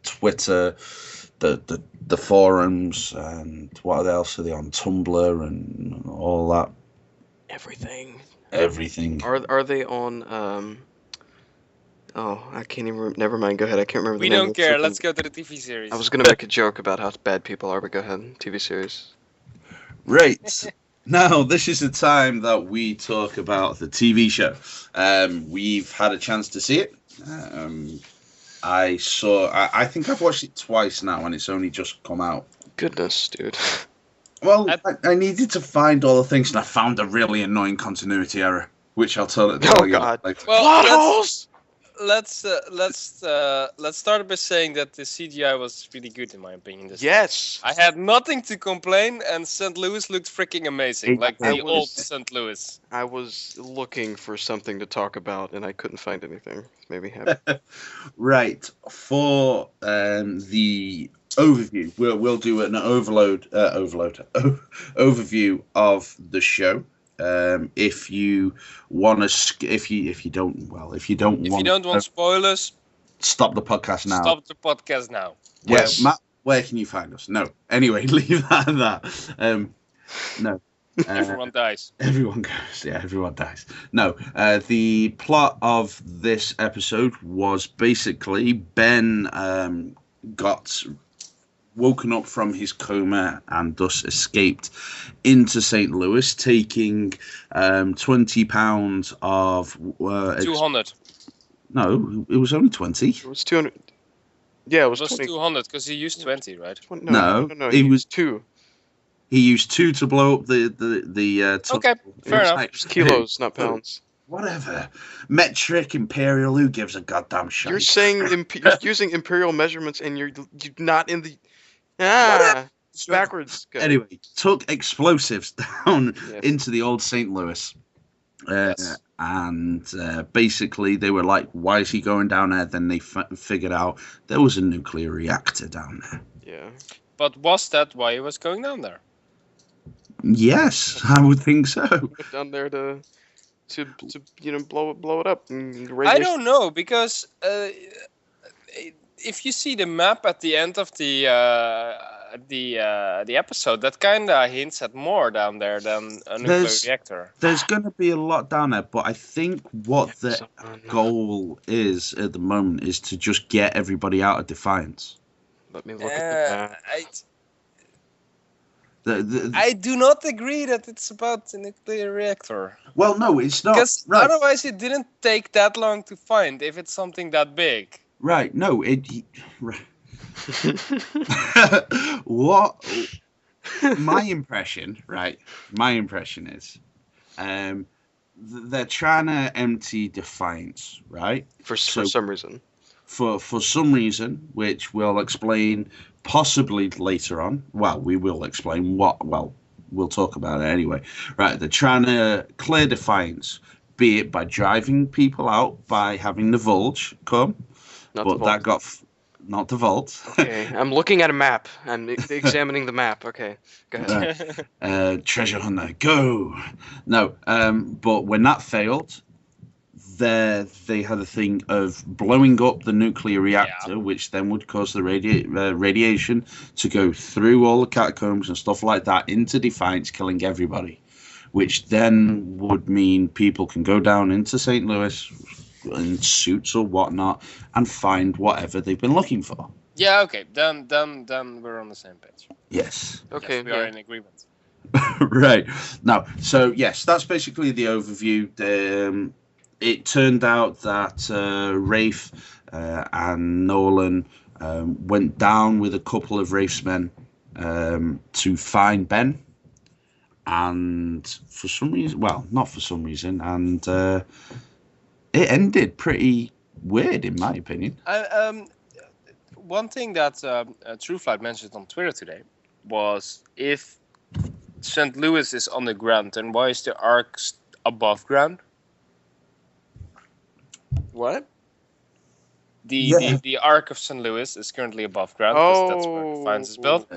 Twitter, the forums, and what else are they on? Tumblr and all that. Everything. Everything. Are they on? Oh, I can't even. Never mind. Go ahead. I can't remember the We name. don't of the care. freaking- Let's go to the TV series. I was gonna make a joke about how bad people are, but go ahead. TV series. Right. Now, this is the time that we talk about the TV show. We've had a chance to see it. I think I've watched it twice now, and it's only just come out. Goodness, dude. Well, I needed to find all the things, and I found a really annoying continuity error, which I'll tell you God. later. Well, let's start by saying that the CGI was really good in my opinion. This time. Yes. I had nothing to complain, and St. Louis looked freaking amazing, like I the was- old St. Louis. I was looking for something to talk about, and I couldn't find anything. Maybe have. Right, for the overview, we'll do an overview of the show. If you want to, if you don't want Spoilers, stop the podcast now. stop the podcast now. Yes. Matt, where can you find us? No. Anyway, leave that at that. No. Everyone dies. Everyone goes. Yeah, everyone dies. No. The plot of this episode was basically Ben got woken up from his coma and thus escaped into St. Louis, taking £20 of 200. No, it was only 20. It was 200. Yeah, it was It was 20. 200 because he used 20, right? No, He it was- was 2. He used 2 to blow up the Okay, fair enough. It was kilos, not pounds. Whatever. Metric, imperial, who gives a goddamn shit? You're saying you're using imperial measurements, and you're not in the. It's backwards. Go. Anyway, took explosives down Yes. into the old St. Louis. Yes. And basically they were like, why is he going down there? Then they figured out there was a nuclear reactor down there. Yeah. But was that why he was going down there? Yes, I would think so. Went down there to blow it up. And I don't know because if you see the map at the end of the episode, that kind of hints at more down there than a nuclear reactor. There's going to be a lot down there, but I think what the goal is at the moment is to just get everybody out of Defiance. Let me look at I do not agree that it's about the nuclear reactor. Well, no, it's not. Because Right. otherwise it didn't take that long to find if it's something that big. Right, no, right. What my impression is they're trying to empty Defiance, right? For some reason. For some reason, which we'll explain possibly later on. Well, we will explain what. Well, we'll talk about it anyway. Right, they're trying to clear Defiance, be it by driving people out, by having the Vulge come, Not but the vault. that got not the Vault. Okay, I'm looking at a map. I'm examining the map. Okay, go ahead. Treasure Hunter, go! No, but when that failed, they had a thing of blowing up the nuclear reactor, which then would cause the radiation to go through all the catacombs and stuff like that into Defiance, killing everybody, which then would mean people can go down into St. Louis in suits or whatnot and find whatever they've been looking for. Yeah, okay. Then we're on the same page. Yes. Okay, Yes, we are in agreement. Right. Now, so yes, that's basically the overview. It turned out that Rafe and Nolan went down with a couple of Rafe's men to find Ben. And for some reason, well, not for some reason, and it ended pretty weird, in my opinion. One thing that True Flight mentioned on Twitter today was if St. Louis is underground, then why is the Ark above ground? What? The Ark of St. Louis is currently above ground because that's where Defiance is built.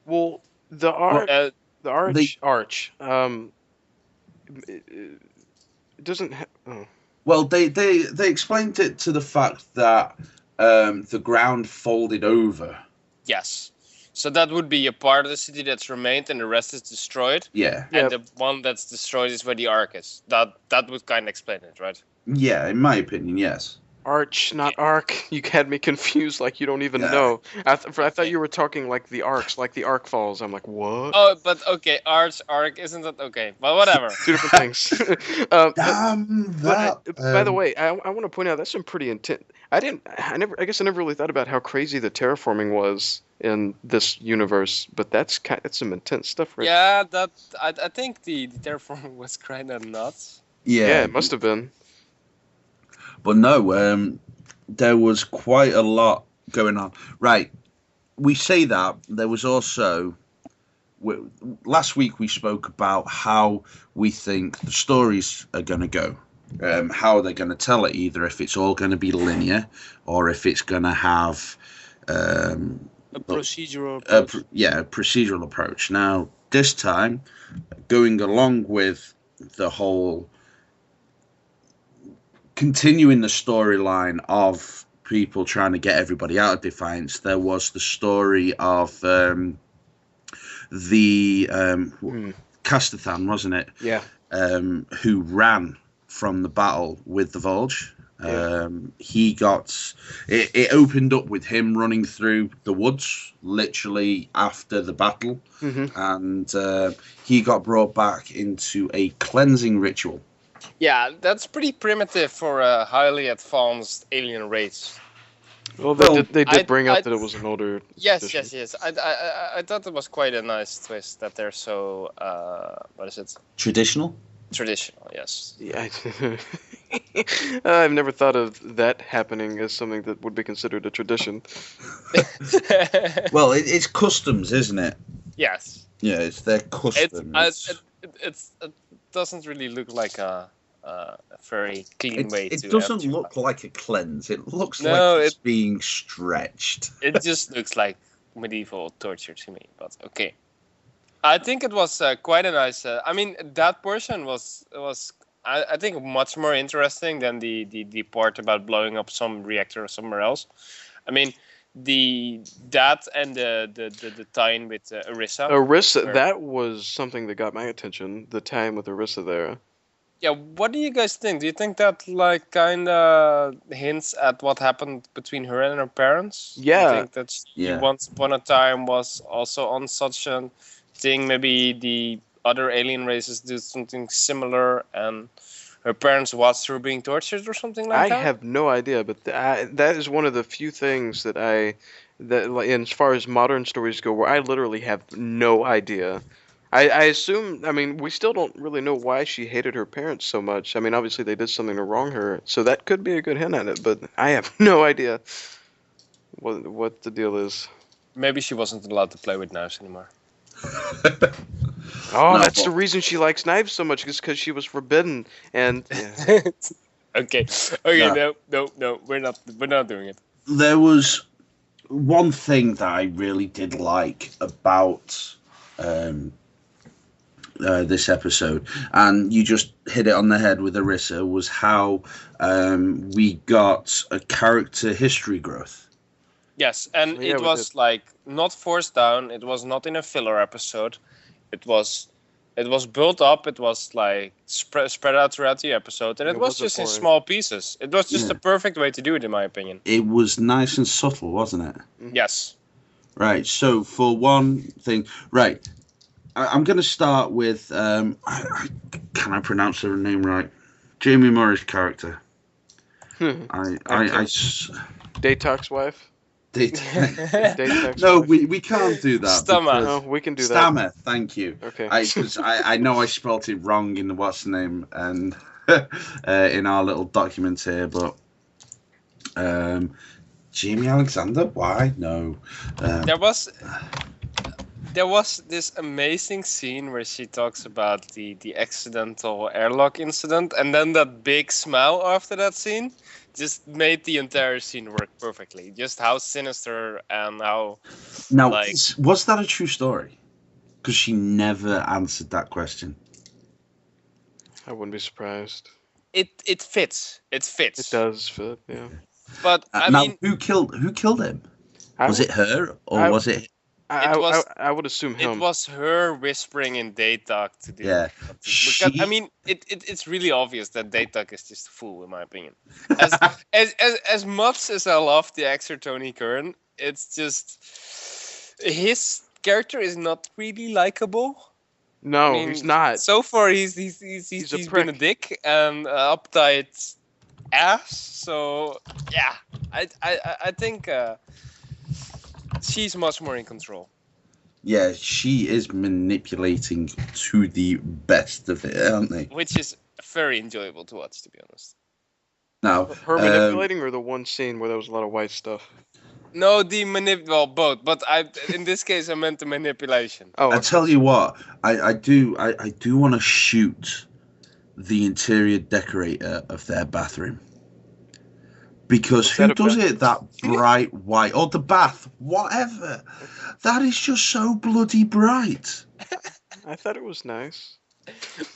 Well, the arch. It doesn't. Well, they explained it to the fact that the ground folded over. Yes. So that would be a part of the city that's remained, and the rest is destroyed. Yeah. And the one that's destroyed is where the Ark is. That would kind of explain it, right? Yeah, in my opinion, yes. Arch, not arc. You had me confused, like you don't even know. I thought you were talking like the arcs, like the arc falls. I'm like, what? Oh, but okay, arc, isn't that okay? Well, whatever. Two different things. Damn that. By the way, I want to point out that's some pretty intense. I guess I never really thought about how crazy the terraforming was in this universe, but that's some intense stuff, right? Yeah, I think the terraforming was kind of nuts. Yeah, it must have been. But no, there was quite a lot going on. Right, we say that. There was also... last week we spoke about how we think the stories are going to go. How they're going to tell it, either if it's all going to be linear or if it's going to have... a procedural approach. A procedural approach. Now, this time, going along with the whole... continuing the storyline of people trying to get everybody out of Defiance, there was the story of the Castathan, wasn't it? Yeah. Who ran from the battle with the Vulge. Yeah. He got... It opened up with him running through the woods, literally after the battle. Mm-hmm. And he got brought back into a cleansing ritual. Yeah, that's pretty primitive for a highly advanced alien race. Well, they did bring up that it was an older. Yes, edition. yes. I thought it was quite a nice twist that they're so what is it? Traditional? Traditional, yes. Yeah, I've never thought of that happening as something that would be considered a tradition. Well, it's customs, isn't it? Yes. Yeah, it's their customs. It doesn't really look like a very clean way to... It doesn't look like a cleanse. It looks like it's being stretched. It just looks like medieval torture to me, but okay. I think it was quite a nice... that portion was I think much more interesting than the part about blowing up some reactor somewhere else. I mean, that and the tie-in with Orisa. Orisa, that was something that got my attention. The tie-in with Orisa there. Yeah, what do you guys think? Do you think that like kind of hints at what happened between her and her parents? Yeah. Do you think that she once upon a time was also on such a thing? Maybe the other alien races do something similar, and her parents watched her being tortured or something like that? I have no idea, but that is one of the few things that like, as far as modern stories go, where I literally have no idea. I assume, we still don't really know why she hated her parents so much. Obviously they did something to wrong her, so that could be a good hint at it, but I have no idea what the deal is. Maybe she wasn't allowed to play with knives anymore. That's the reason she likes knives so much, is because she was forbidden, and... Yeah. Okay, no, we're not doing it. There was one thing that I really did like about... this episode, and you just hit it on the head with Orisa, was how we got a character history growth. Yes, and it was like not forced down. It was not in a filler episode. It was built up. It was like spread out throughout the episode, and it was just in small pieces. It was just the perfect way to do it, in my opinion. It was nice and subtle, wasn't it? Yes. Right. So for one thing, right. I'm going to start with, can I pronounce her name right? Jamie Murray's character. Daytalk's wife? Daytalk's no, wife. We can't do that. Stammer. No, we can do that. Stammer, thank you. Okay. I know I spelt it wrong in the what's the name and in our little document here, but Jamie Alexander? Why? No. There was... There was this amazing scene where she talks about the accidental airlock incident, and then that big smile after that scene just made the entire scene work perfectly. Just how sinister and how Now, like was that a true story? Because she never answered that question. I wouldn't be surprised. it fits. It fits. It does fit, yeah. But I Now, mean, who killed him? Was it her or I- was it? I would assume him. it was her whispering in Daytalk to do. Yeah, Because, I mean, it's really obvious that Daytalk is just a fool, in my opinion. As much as I love the actor Tony Curran, it's just his character is not really likable. No, I mean, he's not. So far, he's a been a prick. dick and uptight ass. So yeah, I think she's much more in control. Yeah, she is manipulating to the best of it, aren't they? Which is very enjoyable to watch, to be honest. Now, Her manipulating or the one scene where there was a lot of white stuff? No, well, both. But in this case, I meant the manipulation. Oh, I tell you what, I do want to shoot the interior decorator of their bathroom. Because who does it that bright white, or the bath, whatever? That is just so bloody bright. I thought it was nice.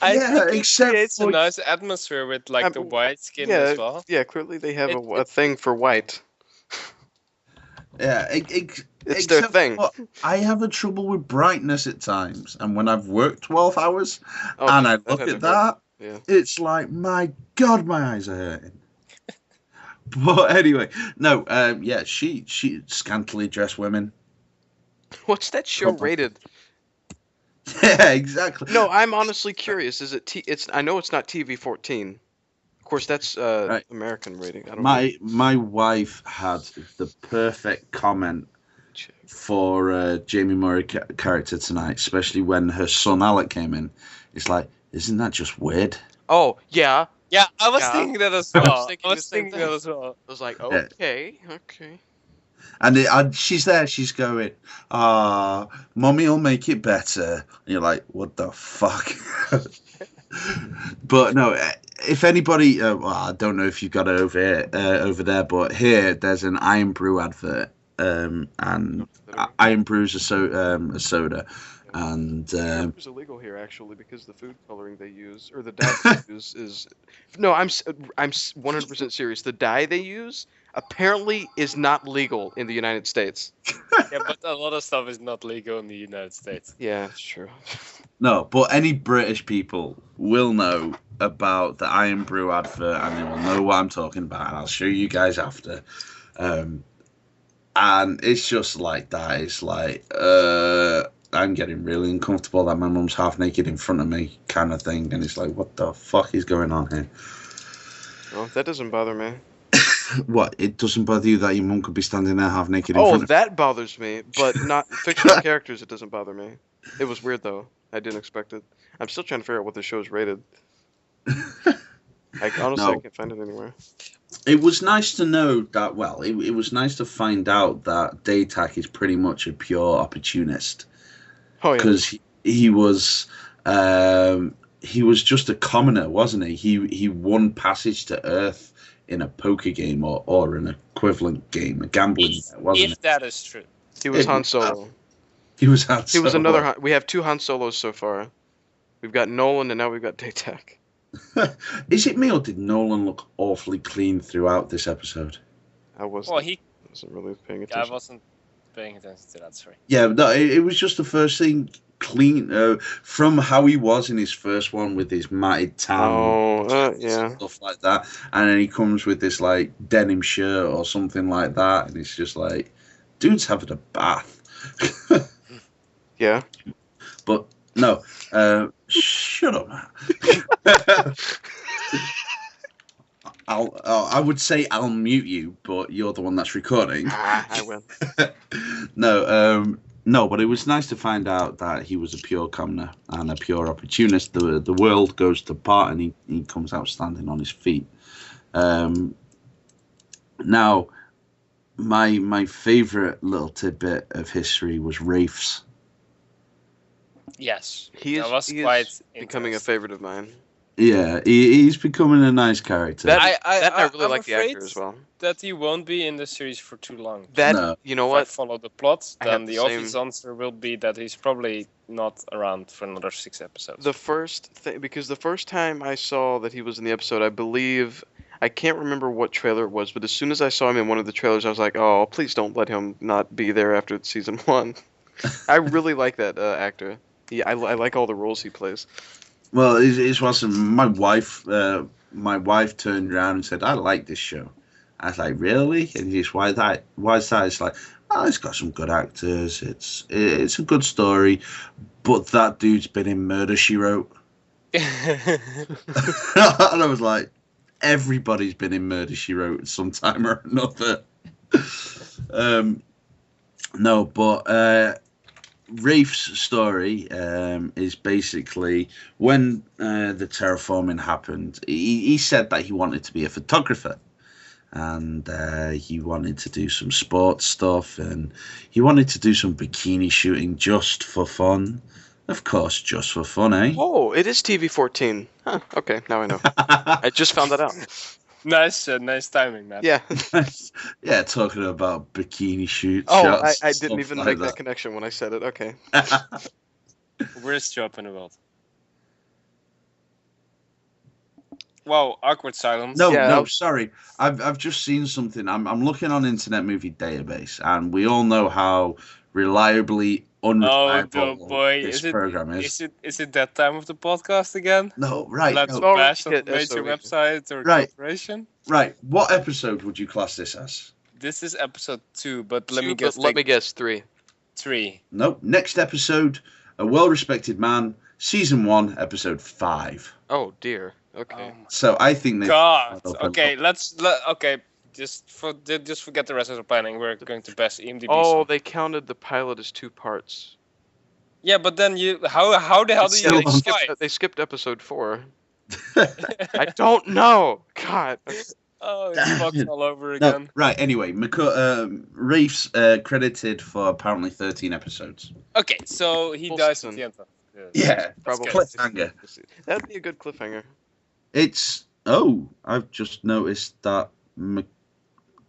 I Yeah, think it except creates a for- nice atmosphere with like the white skin yeah, as well. Yeah, clearly they have a It- thing for white. Yeah, It's their except thing. for I have a trouble with brightness at times, and when I've worked 12 hours Oh, and I that look had at to that, Yeah. it's like, my God, my eyes are hurting. But anyway, no, yeah, she scantily dressed women. What's that show Couple. rated? Yeah, exactly. No, I'm honestly curious. Is it it's I know it's not TV-14. Of course, that's Right. American rating. I don't know. My wife had the perfect comment for Jamie Murray character tonight, especially when her son Alec came in. It's like, isn't that just weird? Oh, yeah. Yeah, I was Yeah. thinking that as well. I thinking the was same thinking thing. that as well. I was like, Yeah. okay. And she's there, she's going, Mummy will make it better. And you're like, what the fuck? But no, if anybody, well, I don't know if you've got it over there, but here there's an Iron Brew advert, and Iron Brew's a soda, and It's illegal here actually because the food coloring they use or the dye they use is. No, I'm 100% serious. The dye they use apparently is not legal in the United States. Yeah, but a lot of stuff is not legal in the United States. Yeah, it's true. no, but any British people will know about the Iron Brew advert, and they will know what I'm talking about, and I'll show you guys after. And it's just like that. It's like, I'm getting really uncomfortable that my mum's half naked in front of me, kind of thing, and it's like, what the fuck is going on here? Well, that doesn't bother me. What? It doesn't bother you that your mum could be standing there half naked in Oh, front of that bothers me, but not fictional characters. It doesn't bother me. It was weird though. I didn't expect it. I'm still trying to figure out what the show's rated. Honestly, No. I can't find it anywhere. It was nice to know that. Well, it was nice to find out that Daytak is pretty much a pure opportunist, Oh yeah. because he was just a commoner, wasn't he? He won passage to Earth in a poker game or an equivalent game, a gambling, wasn't If it? that is true. He was it- Han Solo. He was Han He was Solo. another Han. We have two Han Solos so far. We've got Nolan and now we've got Daytak. Is it me or did Nolan look awfully clean throughout this episode? I wasn't really paying I attention. wasn't paying attention to that. Sorry. Yeah, no, it was just the first thing clean from how he was in his first one with his matted tan, Yeah. stuff like that, and then he comes with this like denim shirt or something like that, and it's just like, dude's having a bath. Yeah. But no, shut up, man. I would say I'll mute you, but you're the one that's recording. I will. No, but it was nice to find out that he was a pure commoner and a pure opportunist. The world goes to pot, and he comes out standing on his feet. Now, my favourite little tidbit of history was Rafe's. Yes, He that is, was he quite is becoming a interesting. favorite of mine. Yeah, he's becoming a nice character. That I I really I'm like the actor afraid as well. that he won't be in the series for too long. That No. you know If I what? follow the plot, I have then the the same- obvious answer will be that he's probably not around for another 6 episodes. The first thing, because the first time I saw that he was in the episode, I believe I can't remember what trailer it was, but as soon as I saw him in one of the trailers, I was like, "Oh, please don't let him not be there after season 1." I really like that actor. I like all the roles he plays. Well, it wasn't. My wife turned around and said, "I like this show." I was like, "Really?" And he's, "Why that? Why is that?" It's like, "Oh, it's got some good actors. It's a good story, but that dude's been in Murder, She Wrote." And I was like, "Everybody's been in Murder, She Wrote sometime or another." No, but Rafe's story is basically when the terraforming happened, he said that he wanted to be a photographer, and he wanted to do some sports stuff, and he wanted to do some bikini shooting just for fun. Of course, just for fun, eh? Oh, it is TV-14. Huh, okay, now I know. I just found that out. nice timing, Matt. Yeah. Yeah, talking about bikini shoot Oh, shots. I didn't stuff even like make that connection when I said it. Okay. Worst job in the world. Wow, awkward silence. No, Yeah, no, I'll- sorry. I've just seen something. I'm looking on Internet Movie Database, and we all know how reliably Oh, unreliable the boy, this program is. is it that time of the podcast again? No, right, Let's no, Already bash on hit a major SOE. website or Right. corporation. right. What episode would you class this as? This is episode 2, but let Two, me but guess. let me guess 3. 3. Nope. Next episode, A Well-Respected Man, Season 1, Episode 5. Oh dear. Okay. So I think they... God. Open Okay, okay. Just forget the rest of the planning. We're going to bash IMDb. Oh, some. they counted the pilot as 2 parts. Yeah, but then how the hell do Still you on- decide? They skipped episode 4. I don't know. God. Oh, it's fucked all over No, again. right, anyway, Rafe's credited for apparently 13 episodes. Okay, so he Full dies season. at the end of Yeah, That's Probably. good. Cliffhanger. That'd be a good cliffhanger. It's... Oh, I've just noticed that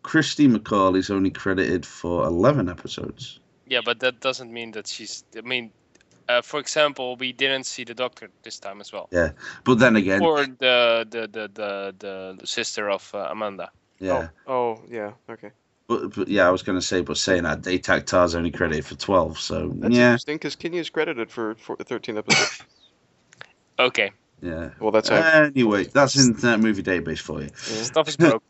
Christy McCauley's only credited for 11 episodes. Yeah, but that doesn't mean that she's. I mean, for example, we didn't see the doctor this time as well, Yeah, but then again, or the sister of Amanda. yeah. Oh, yeah. Okay. But yeah, I was going to say, but saying that, Daytak Tar's only credited for 12, so That's yeah. interesting because Kenya is credited for 13 episodes. Okay, Yeah. Well, that's how. Anyway, that's Internet Movie Database for you. stuff is broke.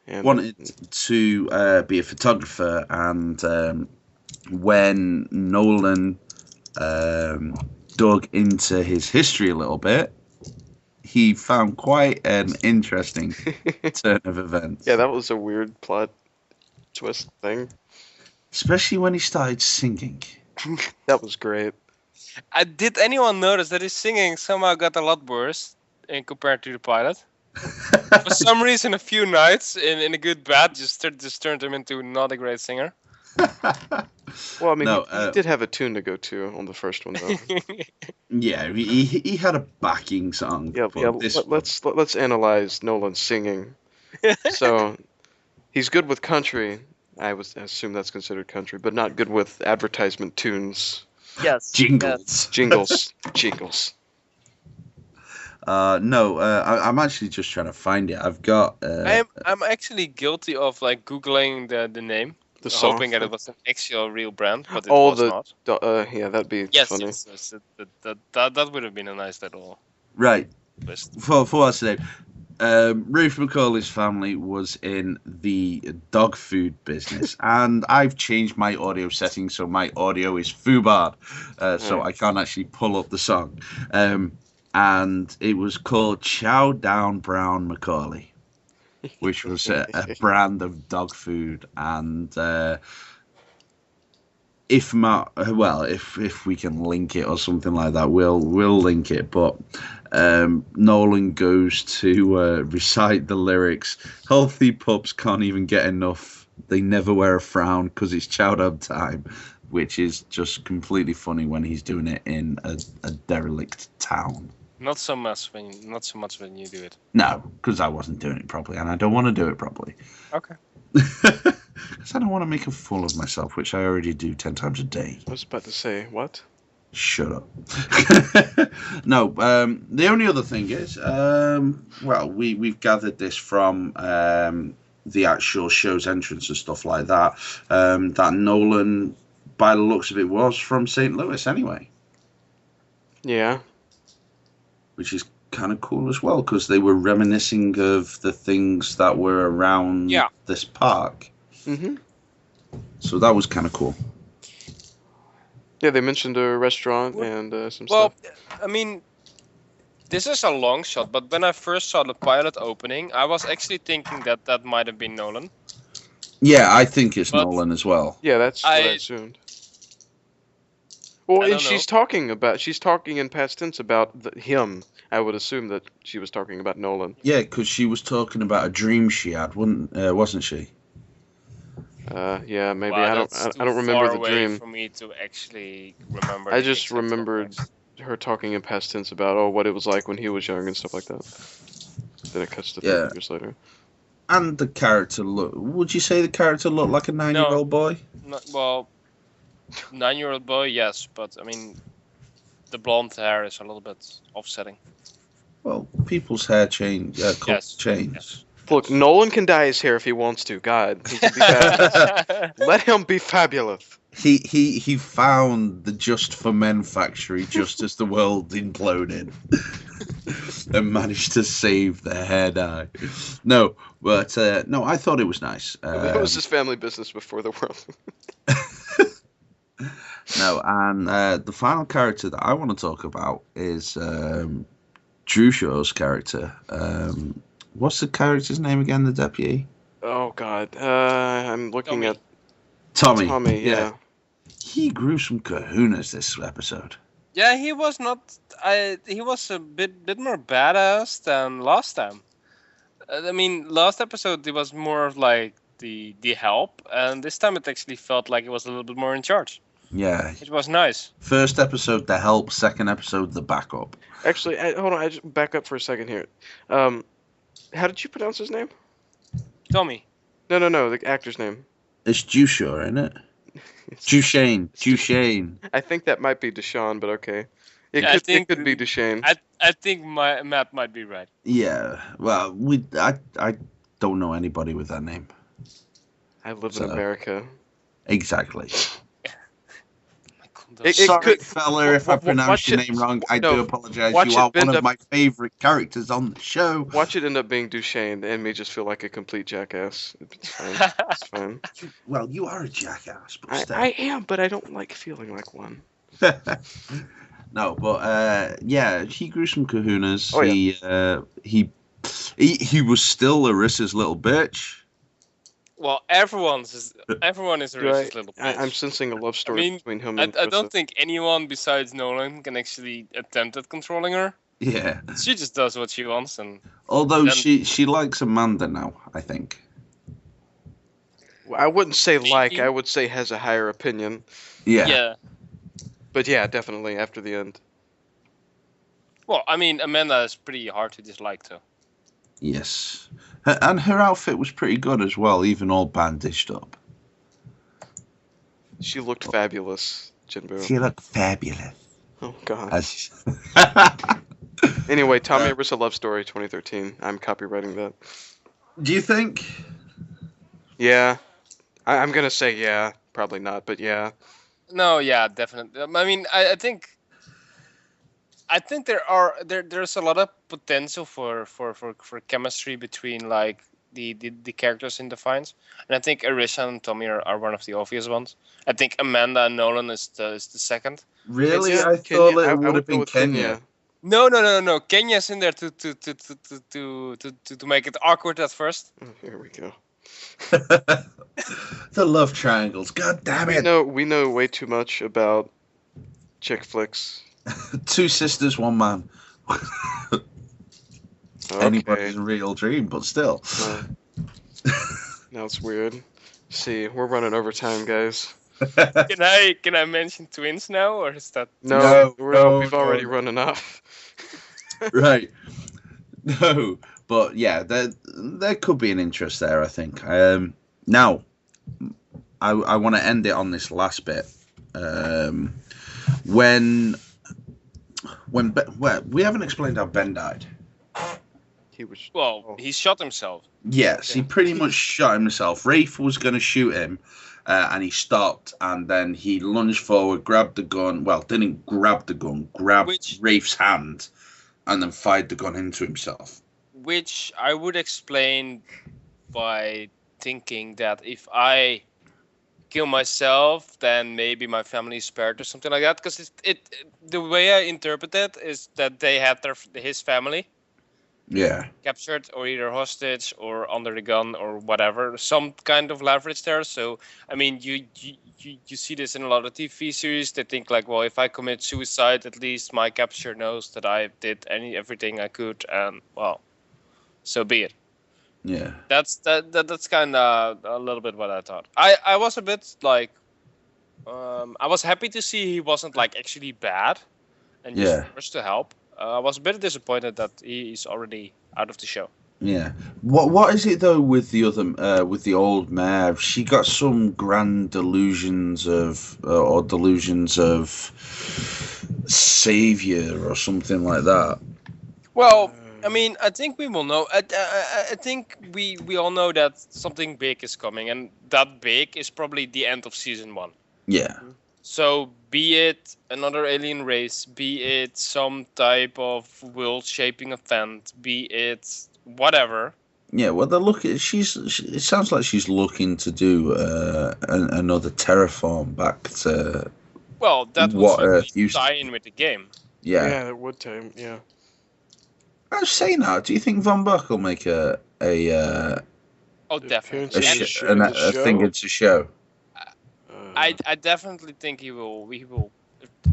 And, Wanted to be a photographer, and when Nolan dug into his history a little bit, he found quite an interesting turn of events. Yeah, that was a weird plot twist thing. Especially when he started singing. That was great. Did anyone notice that his singing somehow got a lot worse in compared to the pilot? For some reason, a few nights in a good bad just turned him into not a great singer. Well, I mean, No, he did have a tune to go to on the first one, though. Yeah, he had a backing song. Yeah, but yeah. this Let's analyze Nolan's singing. So, he's good with country. I assume that's considered country, but not good with advertisement tunes, Yes. jingles. jingles, jingles. I'm actually just trying to find it. I've got. I'm actually guilty of like googling the name, The song. hoping that it was an actual real brand, but it Oh, was the- not. Yeah, that'd be Yes, funny. yes, that would have been a nice little Right. twist. For what's the name? Ruth McCauley's family was in the dog food business, and I've changed my audio settings so my audio is foobarred, so I can't actually pull up the song. And it was called Chow Down Brown McCauley, which was a brand of dog food. And if we can link it or something like that, we'll link it. But Nolan goes to recite the lyrics. Healthy pups can't even get enough. They never wear a frown because it's chow down time. which is just completely funny when he's doing it in a derelict town. Not so much when you do it. No, because I wasn't doing it properly, and I don't want to do it properly. Okay. Because I don't want to make a fool of myself, which I already do 10 times a day. I was about to say, what? Shut up. No, the only other thing is, well, we've gathered this from the actual show's entrance and stuff like that, that Nolan, by the looks of it, was from St. Louis anyway. Yeah. Which is kind of cool as well, because they were reminiscing of the things that were around this park. Mm-hmm. So that was kind of cool. Yeah, they mentioned a restaurant and some Well, stuff. I mean, this is a long shot, but when I first saw the pilot opening, I was actually thinking that might have been Nolan. Yeah, I think it's But- Nolan as well. Yeah, that's what I assumed. Well, and she's talking in past tense about him. I would assume that she was talking about Nolan. Yeah, because she was talking about a dream she had, wasn't she? Yeah, maybe. Wow, I don't remember the dream. For me to actually remember. I just remembered her talking in past tense about what it was like when he was young and stuff like that. Then it cuts to 30 years later. And the character would you say the character looked like a 9-year-old boy? Well, 9-year-old boy, yes, but I mean, the blonde hair is a little bit offsetting. Well, people's hair change. Change. Yes. Look, Nolan can dye his hair if he wants to. God, he can be fabulous. Let him be fabulous. He found the Just for Men factory just as the world imploded, and managed to save the hair dye. No, but no, I thought it was nice. That was his family business before the world. No, and the final character that I want to talk about is Drew Shaw's character. What's the character's name again? The deputy. Oh God, I'm looking at Tommy. Tommy, yeah. He grew some kahunas this episode. Yeah, he was not. He was a bit more badass than last time. I mean, last episode it was more of like the help, and this time it actually felt like it was a little bit more in charge. Yeah. It was nice. First episode, the help. Second episode, the backup. Actually, hold on. I just back up for a second here. How did you pronounce his name? Tommy. No, the actor's name. It's Jushaw, isn't it? Duchesne. I think that might be Deshaun, but okay. It could be Duchesne. I think Matt might be right. Yeah. Well, I don't know anybody with that name. I live in America. Exactly. Sorry, fella, if I pronounced your name wrong. I do apologize. You are one of my favorite characters on the show. Watch it end up being Duchesne and me just feel like a complete jackass. It's fine. It's fine. Well, you are a jackass. But I am, but I don't like feeling like one. No, but yeah, he grew some kahunas. Oh, yeah. He was still Larissa's little bitch. Well, everyone is Arissa's little bitch. I'm sensing a love story between him and I don't think anyone besides Nolan can actually attempt at controlling her. Yeah. She just does what she wants, and although she likes Amanda now, I think. I wouldn't say I would say has a higher opinion. Yeah. Yeah. But yeah, definitely after the end. Well, I mean, Amanda is pretty hard to dislike, too. Yes. And her outfit was pretty good as well, even all bandaged up. She looked fabulous, Jenbuu. She looked fabulous. Oh, God. As... Anyway, Tommy Arisa Love Story 2013. I'm copywriting that. Do you think? Yeah. I'm going to say yeah. Probably not, but yeah. No, yeah, definitely. I mean, I think there's a lot of potential for chemistry between like the characters in Defiance, and I think Arisa and Tommy are one of the obvious ones. I think Amanda and Nolan is the second. Really, I thought it would have been Kenya. No. Kenya's in there to make it awkward at first. Oh, here we go. The love triangles. God damn it! We know way too much about chick flicks. Two sisters, one man. Okay. Anybody's real dream, but still. Now it's weird. See, we're running over time, guys. Can I mention twins now, or is that No, No, we've already no. run enough. Right? No, but yeah, there could be an interest there. I think. Now, I want to end it on this last bit. When well, we haven't explained how Ben died. He was. well? He shot himself. Yes, he Yeah. pretty much shot himself. Rafe was going to shoot him, and he stopped, and then he lunged forward, grabbed the gun. Well, didn't grab the gun, grabbed Rafe's hand, and then fired the gun into himself. Which I would explain by thinking that if I kill myself, then maybe my family is spared or something like that. Because the way I interpret it is that they had his family Yeah, captured or either hostage or under the gun or whatever, some kind of leverage there. So I mean, you see this in a lot of TV series. They think like, well, if I commit suicide, at least my capture knows that I did everything I could, and well, so be it. yeah, That's kind of a little bit what I thought. I was a bit like, I was happy to see he wasn't like actually bad, and just Yeah. forced to help. I was a bit disappointed that he's already out of the show. yeah. What is it though with the other with the old Mav? She got some grand delusions of or delusions of savior or something like that. Well, I mean, I think we will know. I think we all know that something big is coming, and that big is probably the end of season 1. Yeah, So, be it another alien race, be it some type of world-shaping event, be it whatever. yeah. Well, they're looking. It sounds like she's looking to do another terraform back to Well, that would what Earth certainly used to tie be. in with the game. Yeah. that would time. Yeah. I was saying that. Do you think Von Buck will make a Oh, definitely. appearance And a thing into show? I definitely think he will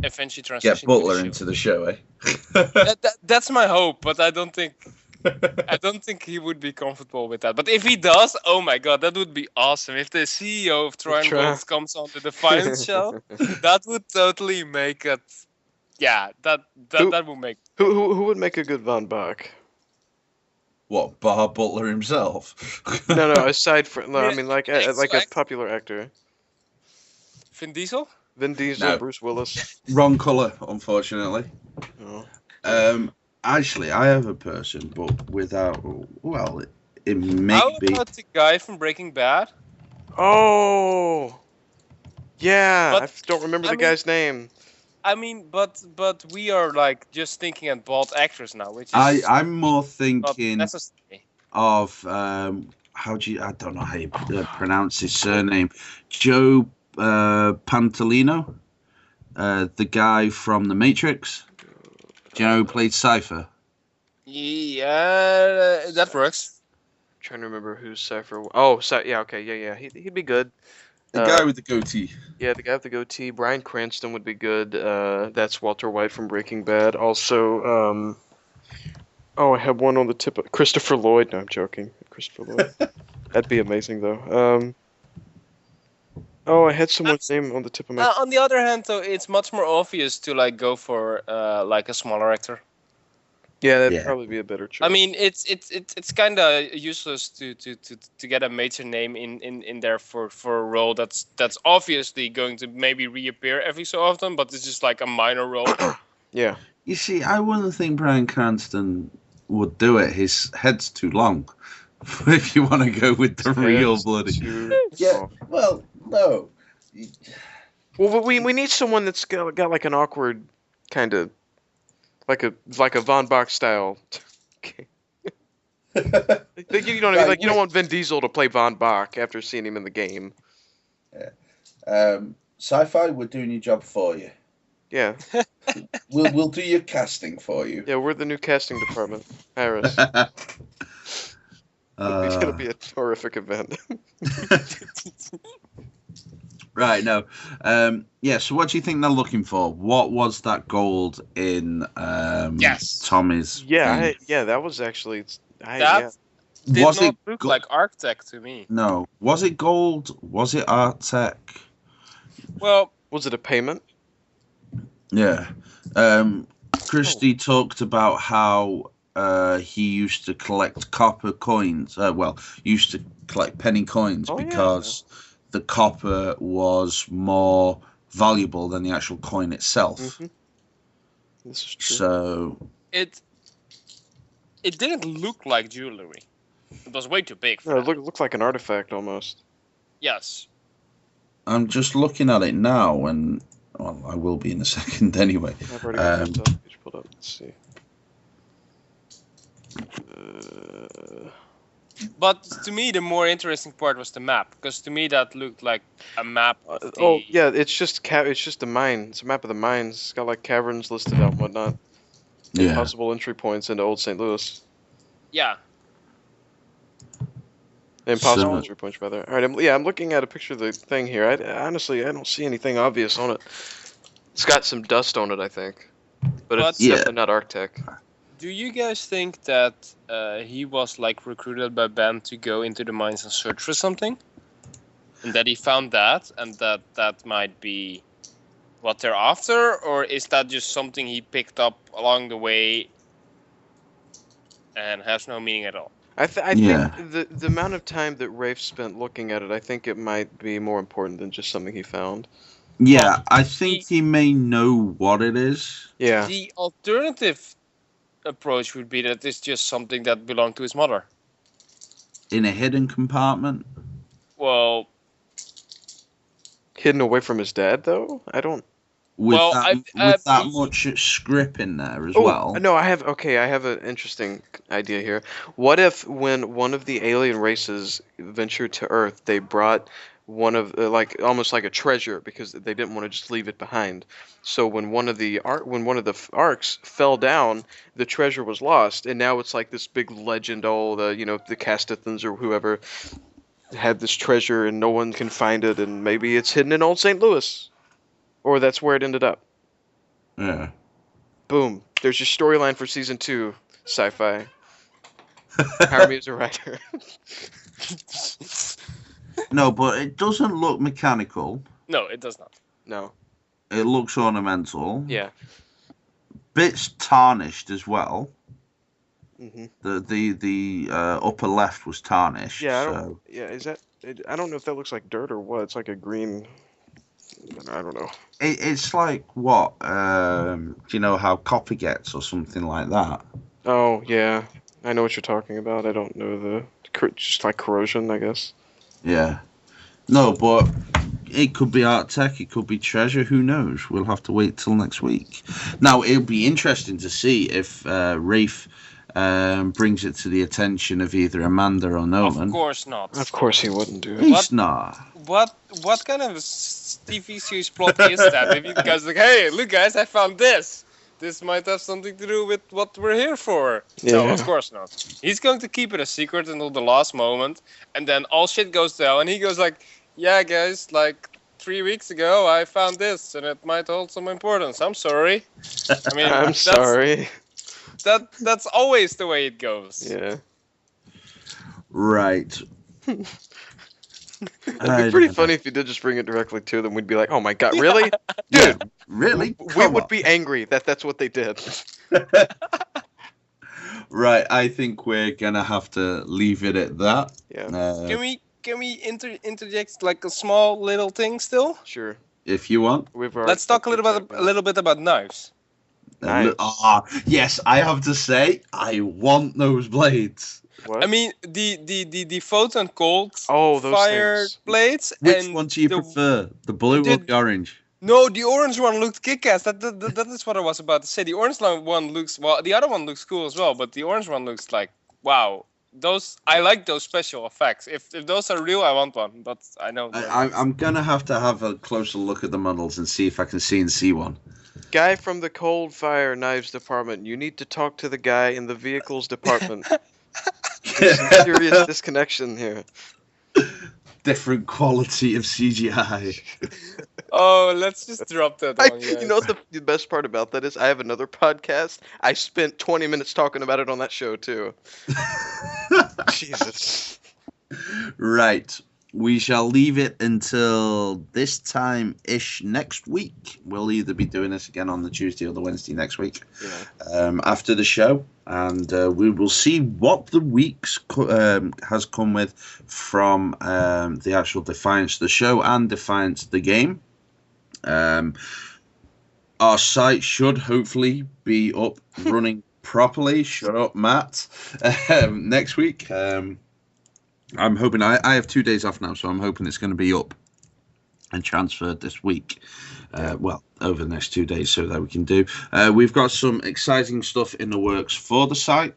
eventually Get transition. Butler to the into the show, eh? that's my hope, but I don't think he would be comfortable with that. But if he does, oh my god, that would be awesome. If the CEO of Triangle comes on the Defiance show, that would totally make it. Yeah, that would make. Who would make a good Von Bach? What, Bar Butler himself? No, aside from I Yeah, mean like a popular actor. Vin Diesel? Vin Diesel, No. Bruce Willis. Wrong colour, unfortunately. Oh. Actually, I have a person, but without. Well, it may How be. about the guy from Breaking Bad? Oh. Yeah, But, I don't remember I the mean- guy's name. I mean, but we are like just thinking at bald actors now, which is I'm more not thinking necessary. of I don't know how you pronounce his surname. Joe Pantolino, the guy from The Matrix. Do you know who played Cypher? Yeah, that works. Trying to remember who's Cypher. Oh, yeah, okay, yeah. He'd be good. The guy with the goatee. Yeah, the guy with the goatee. Bryan Cranston would be good. That's Walter White from Breaking Bad. Also, I have one on the tip of Christopher Lloyd. No, I'm joking. Christopher Lloyd. That'd be amazing, though. I had someone's name on the tip of my. On the other hand, though, it's much more obvious to like go for like a smaller actor. Yeah, that'd Yeah. probably be a better choice. I mean, it's kind of useless to get a major name in there for a role that's obviously going to maybe reappear every so often, but it's just like a minor role. Yeah. You see, I wouldn't think Bryan Cranston would do it. His head's too long. If you want to go with the real bloody. Yeah. Well, no. Well, we need someone that's got like an awkward kind of like a Von Bach style. You don't Right, you don't want Vin Diesel to play Von Bach after seeing him in the game. Sci-fi, we're doing your job for you. Yeah. We'll do your casting for you. Yeah, we're the new casting department. Harris. It's gonna be a horrific event. Right, no. Yeah, so what do you think they're looking for? What was that gold in Yes. Tommy's Yeah, thing? that was actually. That did Was not it look go- like Arctech to me. No. Was it gold? Was it Art Tech? Well, Was it a payment? Yeah. Christie talked about how he used to collect copper coins. Used to collect penny coins because the copper was more valuable than the actual coin itself. Mm-hmm. This is true. So it didn't look like jewelry. It was way too big for No, that. it looked like an artifact almost. Yes. I'm just looking at it now, and well, I will be in a second anyway. I've already got the page pulled up. Let's see. But to me, the more interesting part was the map, because to me that looked like a map. Of the... Oh yeah, it's just the mine. It's a map of the mines. It's got like caverns listed out and whatnot. And possible entry points into Old St. Louis. Yeah. Impossible entry points, rather. All right, I'm looking at a picture of the thing here. Honestly, I don't see anything obvious on it. It's got some dust on it, I think, but it's definitely not Arctec. Do you guys think that he was like recruited by Ben to go into the mines and search for something, and that he found that, and that might be what they're after, or is that just something he picked up along the way and has no meaning at all? I think the amount of time that Rafe spent looking at it, I think it might be more important than just something he found. Yeah, I think he may know what it is. Yeah. The alternative approach would be that it's just something that belonged to his mother. In a hidden compartment? Well... Hidden away from his dad, though? I don't... With that much script in there as well. No, I have an interesting idea here. What if when one of the alien races ventured to Earth, they brought one of almost like a treasure because they didn't want to just leave it behind. So when one of the arcs fell down, the treasure was lost, and now it's like this big legend. The Castithans or whoever had this treasure, and no one can find it, and maybe it's hidden in Old St. Louis. Or that's where it ended up. Yeah. Boom. There's your storyline for season 2, sci-fi. Hire me as a writer. No, but it doesn't look mechanical. No, it does not. No. It looks ornamental. Yeah. Bits tarnished as well. Mm-hmm. The upper left was tarnished. Yeah. Is that? I don't know if that looks like dirt or what. It's like a green. I don't know. It's like what? Do you know how copper gets or something like that? Oh yeah, I know what you're talking about. I don't know just like corrosion, I guess. Yeah. No, but it could be Arctec, it could be treasure. Who knows? We'll have to wait till next week. Now it'll be interesting to see if Rafe brings it to the attention of either Amanda or Nolan. Of course not. Of course he wouldn't do it. He's not. What kind of TV series plot is that? If you guys like, hey, look guys, I found this. This might have something to do with what we're here for. Yeah. No, of course not. He's going to keep it a secret until the last moment, and then all shit goes down, and he goes like, yeah guys, like 3 weeks ago I found this, and it might hold some importance. I'm sorry. I mean, I'm sorry. That's always the way it goes. Yeah. Right. It'd be pretty funny if you did just bring it directly to them. We'd be like, oh my god, really? Dude, yeah, really? We would be angry that that's what they did. Right, I think we're gonna have to leave it at that. Yeah. Can we interject like a small little thing still? Sure. If you want. Let's talk a little bit about knives. Nice. Yes, I have to say, I want those blades. What? I mean, the photon cold those fire things. blades. Which and one do you prefer? The blue or the orange? No, the orange one looked kick-ass. That is what I was about to say. The orange one looks well. The other one looks cool as well, but the orange one looks like wow. I like those special effects. If those are real, I want one. But I know. I'm gonna have to have a closer look at the models and see if I can see one. Guy from the cold fire knives department. You need to talk to the guy in the vehicles department. There's some serious disconnection here. Different quality of CGI. Oh, let's just drop that one. You know what the best part about that is? I have another podcast. I spent 20 minutes talking about it on that show, too. Jesus. Right. we shall leave it until this time-ish next week. We'll either be doing this again on the Tuesday or the Wednesday next week after the show. And we will see what the week's has come with from the actual Defiance the show and Defiance the game. Our site should hopefully be up running properly. Shut up, Matt. Next week. I'm hoping I have 2 days off now, so I'm hoping it's going to be up and transferred this week. Well, over the next 2 days, so that we can do. We've got some exciting stuff in the works for the site,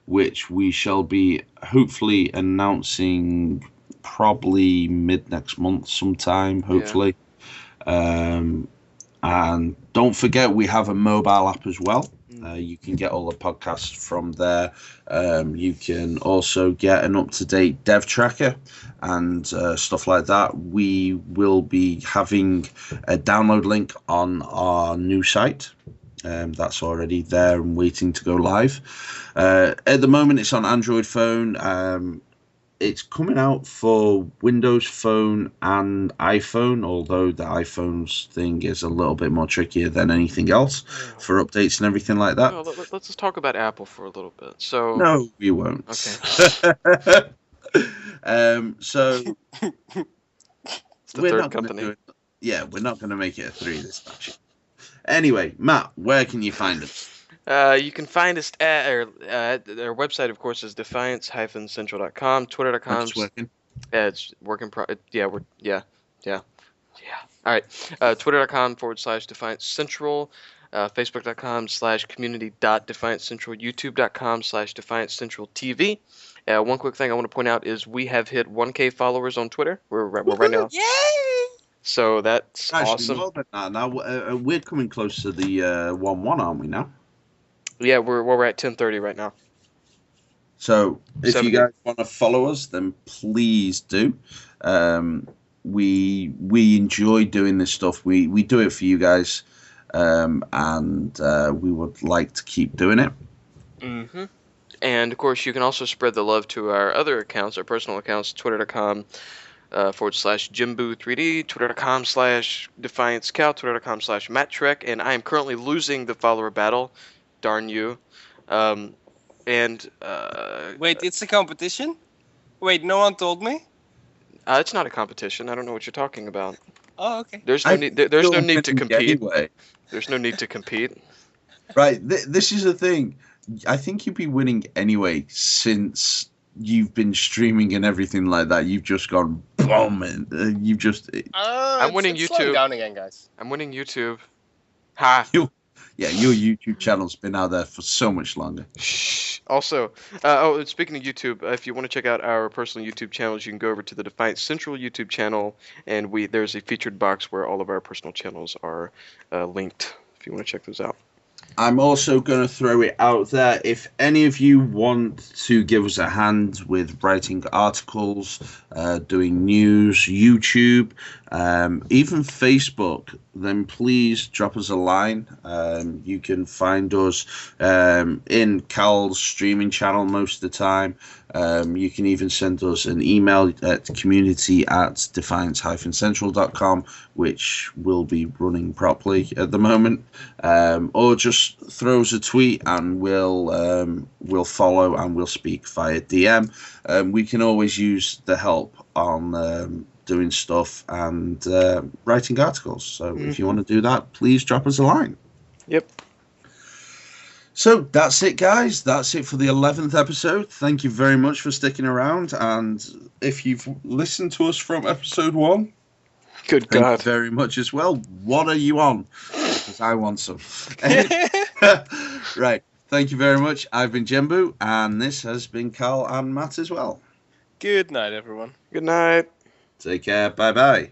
which we shall be hopefully announcing probably mid next month sometime, hopefully. And don't forget, we have a mobile app as well. You can get all the podcasts from there. You can also get an up-to-date dev tracker and stuff like that. We will be having a download link on our new site. That's already there and waiting to go live. At the moment, it's on Android phone. It's coming out for Windows Phone and iPhone, although the iPhone's thing is a little bit more trickier than anything else for updates and everything like that. No, let's just talk about Apple for a little bit. So no, we won't. Okay. So it's the third company. We're not going to make it a 3 this time. Anyway, Matt, where can you find us? You can find us at our website, of course, is defiance-central.com, twitter.com. It's working. It's working. All right. Twitter.com/Defiance Central, Facebook.com/community.Defiance Central, YouTube.com/Defiance Central TV. One quick thing I want to point out is we have hit 1K followers on Twitter. We're right now. Yay! So that's Actually, awesome. more than that. Now we're coming close to the 1-1, aren't we now? Yeah, we're at 10:30 right now. So if you guys want to follow us, then please do. We enjoy doing this stuff. We do it for you guys, and we would like to keep doing it. Mm-hmm. And of course, you can also spread the love to our other accounts, our personal accounts, twitter.com /Jenbuu3D, twitter.com/DefianceCal, twitter.com/MattTrek, and I am currently losing the follower battle. Darn you. Wait, it's a competition? Wait, no one told me? It's not a competition. I don't know what you're talking about. Oh, okay. There's no need to compete. Anyway. There's no need to compete. Right, this is the thing. I think you'd be winning anyway, since you've been streaming and everything like that. You've just gone boom, and you've just. I'm winning it's slowing YouTube. down again, guys. I'm winning YouTube. Ha. Yeah, your YouTube channel's been out there for so much longer. Shh. Also, speaking of YouTube, if you want to check out our personal YouTube channels, you can go over to the Defiance Central YouTube channel, and there's a featured box where all of our personal channels are linked. If you want to check those out. I'm also going to throw it out there. If any of you want to give us a hand with writing articles, doing news, YouTube, even Facebook, then please drop us a line. You can find us in Cal's streaming channel most of the time. You can even send us an email at community@defiance-central.com, which will be running properly at the moment, or just throw us a tweet and we'll follow and we'll speak via DM. We can always use the help on doing stuff and writing articles. So if you want to do that, please drop us a line. Yep. So that's it, guys. That's it for the 11th episode. Thank you very much for sticking around. And if you've listened to us from episode 1, good thank God, you very much as well. What are you on? Because I want some. Right. Thank you very much. I've been Jenbuu, and this has been Carl and Matt as well. Good night, everyone. Good night. Take care. Bye-bye.